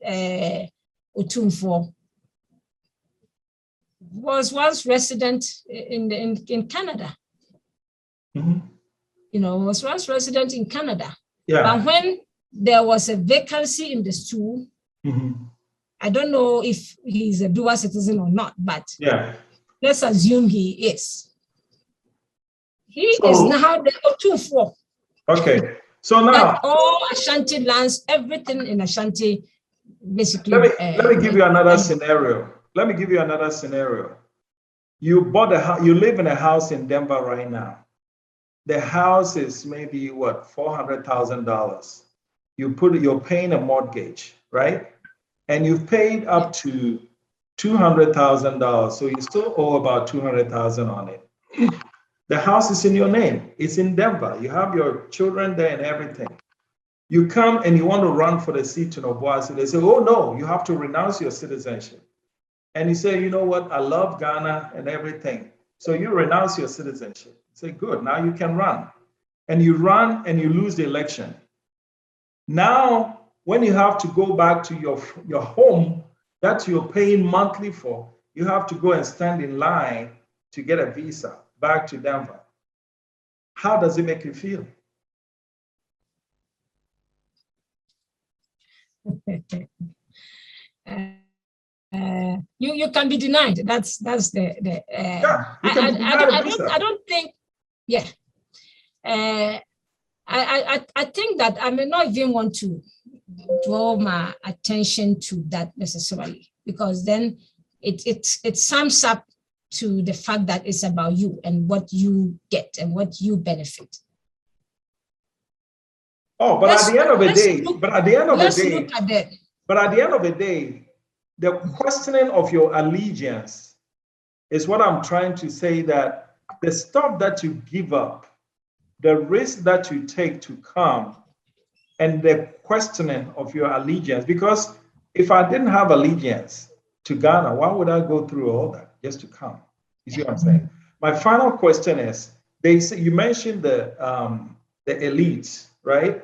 Otumfo was once resident in Canada. Was once resident in Canada. Yeah. But when there was a vacancy in the stool, I don't know if he's a dual citizen or not, but let's assume he is. He is now the Otumfo. Okay. So now all Ashanti lands, everything in Ashanti, basically. Let me give you another scenario. You bought a house. You live in a house in Denver right now. The house is maybe $400,000. You're paying a mortgage, right? And you've paid up to $200,000. So you still owe about $200,000 on it. The house is in your name. It's in Denver. You have your children there and everything. You come and you want to run for the seat in Obuasi. They say, oh no, you have to renounce your citizenship. And you say, you know what? I love Ghana and everything. So you renounce your citizenship. Say, good, now you can run. And you run and you lose the election. Now, when you have to go back to your home that you're paying monthly for, you have to go and stand in line to get a visa back to Denver. How does it make you feel? you can be denied. That's the Yeah, you can be denied a visa. I don't think, yeah. I think that I may not even want to draw my attention to that necessarily, because then it sums up to the fact that it's about you and what you get and what you benefit. Oh, but at the end of the day, the questioning of your allegiance is what I'm trying to say, that the stuff that you give up, the risk that you take to come, and the questioning of your allegiance. Because if I didn't have allegiance to Ghana, why would I go through all that just to come? You see what I'm saying? My final question is, you mentioned the elites, right?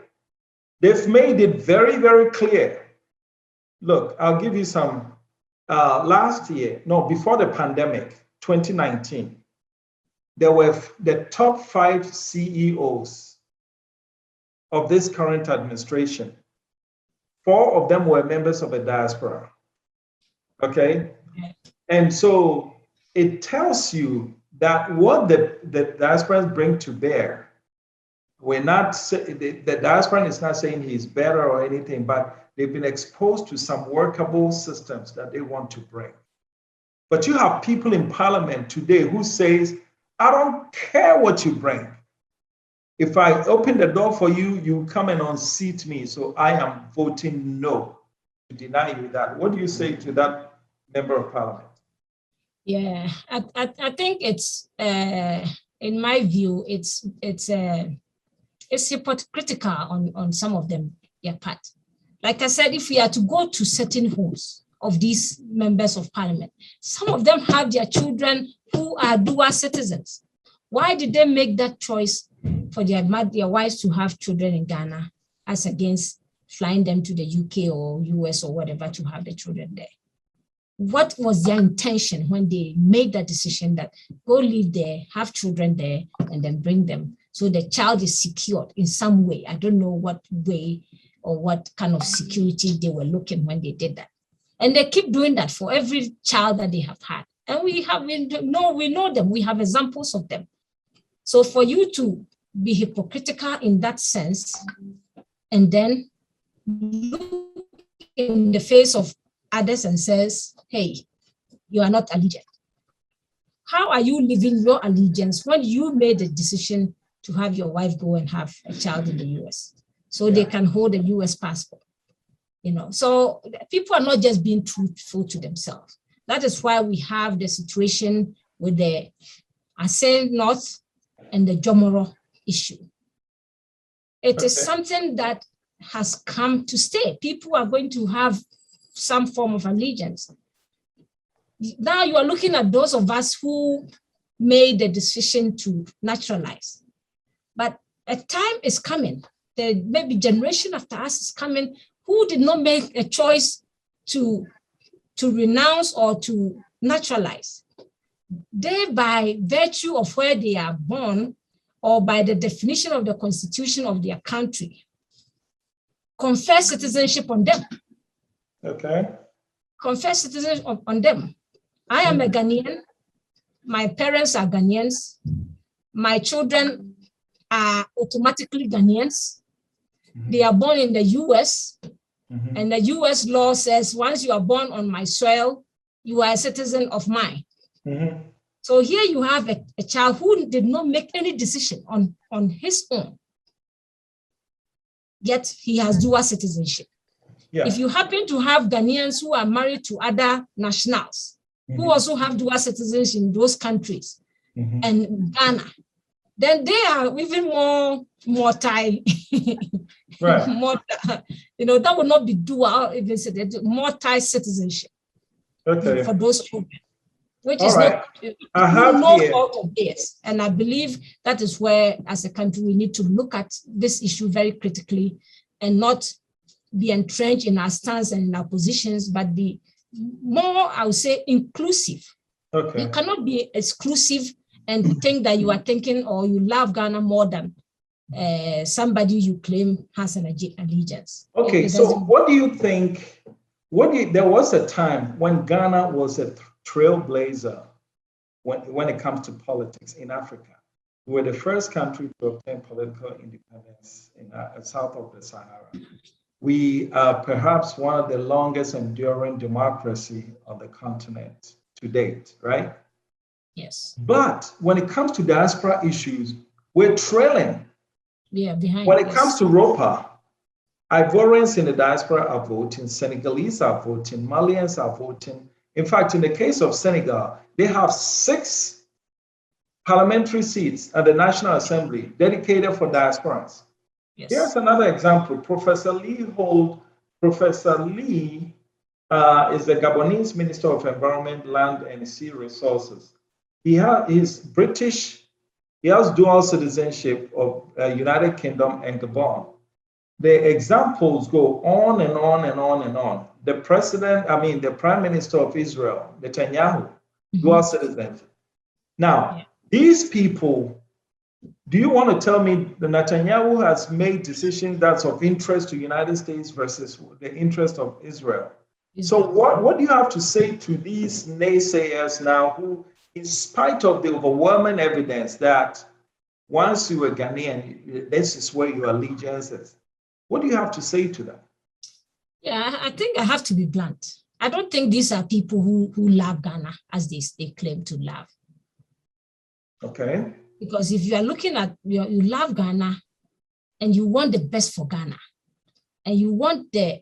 They've made it very, very clear. Look, I'll give you some, before the pandemic, 2019, there were the top 5 CEOs of this current administration. 4 of them were members of the diaspora, okay? And so it tells you that what the diasporans bring to bear, the diaspora is not saying he's better or anything, but they've been exposed to some workable systems that they want to bring. But you have people in parliament today who says, I don't care what you bring. If I open the door for you, you come and unseat me. So I am voting no to deny you that. What do you say to that member of parliament? Yeah, I think it's, in my view, it's hypocritical on some of them, their part. Like I said, if we are to go to certain homes of these members of parliament, some of them have their children who are dual citizens. Why did they make that choice for their wives to have children in Ghana as against flying them to the UK or US or whatever to have the children there? What was their intention when they made that decision that go live there, have children there, and then bring them so the child is secured in some way? I don't know what way or what kind of security they were looking when they did that. And they keep doing that for every child that they have had. And we know them, we have examples of them. So for you to be hypocritical in that sense, and then look in the face of others and says, hey, you are not allegiant. How are you living your allegiance when you made a decision to have your wife go and have a child in the US so they can hold a US passport? So people are not just being truthful to themselves. That is why we have the situation with the Ascent North and the Jomoro issue. It is something that has come to stay. People are going to have some form of allegiance. Now you are looking at those of us who made the decision to naturalize. But a time is coming, the maybe generation after us is coming, who did not make a choice to renounce or to naturalize. They, by virtue of where they are born or by the definition of the constitution of their country, confer citizenship on them. Okay. Confer citizenship on them. I am a Ghanaian. My parents are Ghanaians. My children are automatically Ghanaians. They are born in the US. And the US law says once you are born on my soil, you are a citizen of mine. So here you have a child who did not make any decision on his own, yet he has dual citizenship. Yeah. If you happen to have Ghanaians who are married to other nationals, who also have dual citizens in those countries, and Ghana, then they are even more multi, right. That would not be dual, even multi-citizenship for those children, which is not no fault of theirs. And I believe that is where, as a country, we need to look at this issue very critically and not be entrenched in our stance and in our positions, but be more, I would say, inclusive. You cannot be exclusive and think that you are thinking or you love Ghana more than somebody you claim has an allegiance. Okay, so what do you think There was a time when Ghana was a trailblazer when it comes to politics in Africa. We were the first country to obtain political independence in south of the Sahara. We are perhaps one of the longest enduring democracy on the continent to date, right? Yes. But when it comes to diaspora issues, we're trailing. Yeah, behind. When it comes to ROPA, Ivorians in the diaspora are voting, Senegalese are voting, Malians are voting. In fact, in the case of Senegal, they have 6 parliamentary seats at the National Assembly dedicated for diasporans. Yes. Here's another example. Professor Lee is the Gabonese Minister of Environment, Land and Sea Resources. He's British. He has dual citizenship of United Kingdom and Gabon. The examples go on and on and on and on. The Prime Minister of Israel, Netanyahu, dual citizenship. Now, these people, do you want to tell me that Netanyahu has made decisions that's of interest to the United States versus the interest of Israel? So what do you have to say to these naysayers now who, in spite of the overwhelming evidence that once you were Ghanaian, this is where your allegiance is, what do you have to say to them? Yeah, I think I have to be blunt. I don't think these are people who love Ghana as they claim to love. Okay. Because if you are looking at, you love Ghana and you want the best for Ghana and you want the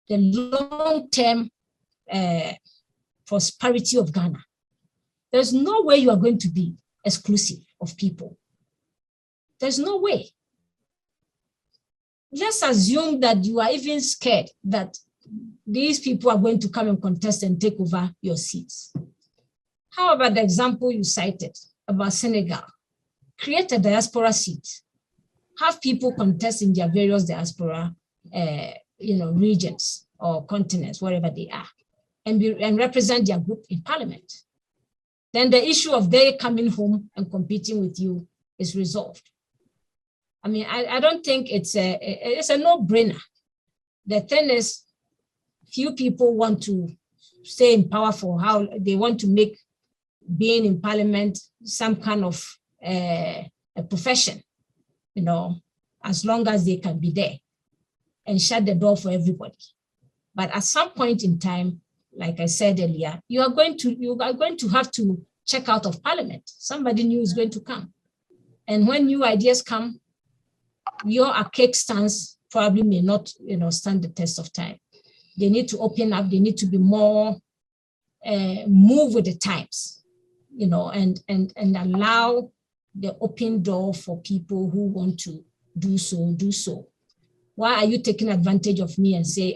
long-term prosperity of Ghana, there's no way you are going to be exclusive of people. There's no way. Let's assume that you are even scared that these people are going to come and contest and take over your seats. How about the example you cited about Senegal? Create a diaspora seat. Have people contest in their various diaspora regions or continents, wherever they are, and represent their group in parliament. Then the issue of they coming home and competing with you is resolved. I mean, I don't think it's a no-brainer. The thing is, few people want to stay in power for how they want to make being in parliament some kind of a profession, as long as they can be there and shut the door for everybody. But at some point in time, like I said earlier, you are going to have to check out of parliament. Somebody new is going to come. And when new ideas come, your archaic stance probably may not, stand the test of time. They need to open up. They need to be more move with the times, and allow the open door for people who want to do so. Why are you taking advantage of me and say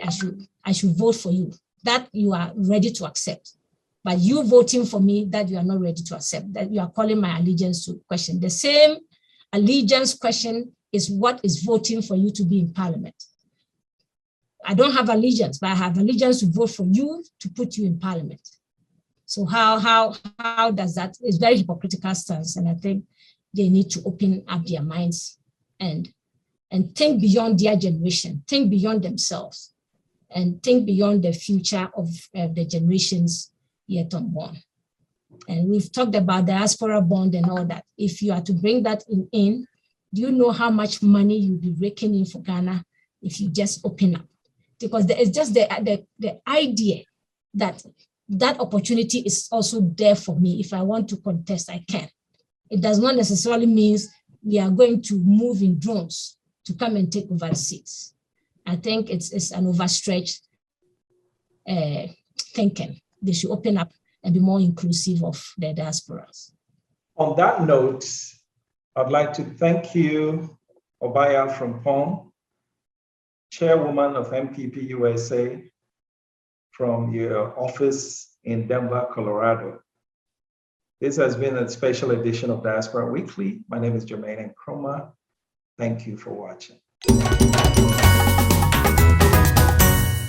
I should vote for you? That you are ready to accept. But you voting for me, that you are not ready to accept, that you are calling my allegiance to question. The same allegiance question is what is voting for you to be in parliament. I don't have allegiance, but I have allegiance to vote for you to put you in parliament. So how does that? It's very hypocritical stance, and I think they need to open up their minds and think beyond their generation, think beyond themselves, and think beyond the future of the generations yet unborn. And we've talked about diaspora bond and all that. If you are to bring that in, do you know how much money you'll be raking in for Ghana if you just open up? Because there is just the idea that opportunity is also there for me. If I want to contest, I can. It does not necessarily mean we are going to move in drones to come and take over the seats. I think it's an overstretched thinking. They should open up and be more inclusive of the diasporas. On that note, I'd like to thank you, Obaya Frimpong, Chairwoman of NPP USA, from your office in Denver, Colorado. This has been a special edition of Diaspora Weekly. My name is Jermaine Nkrumah. Thank you for watching.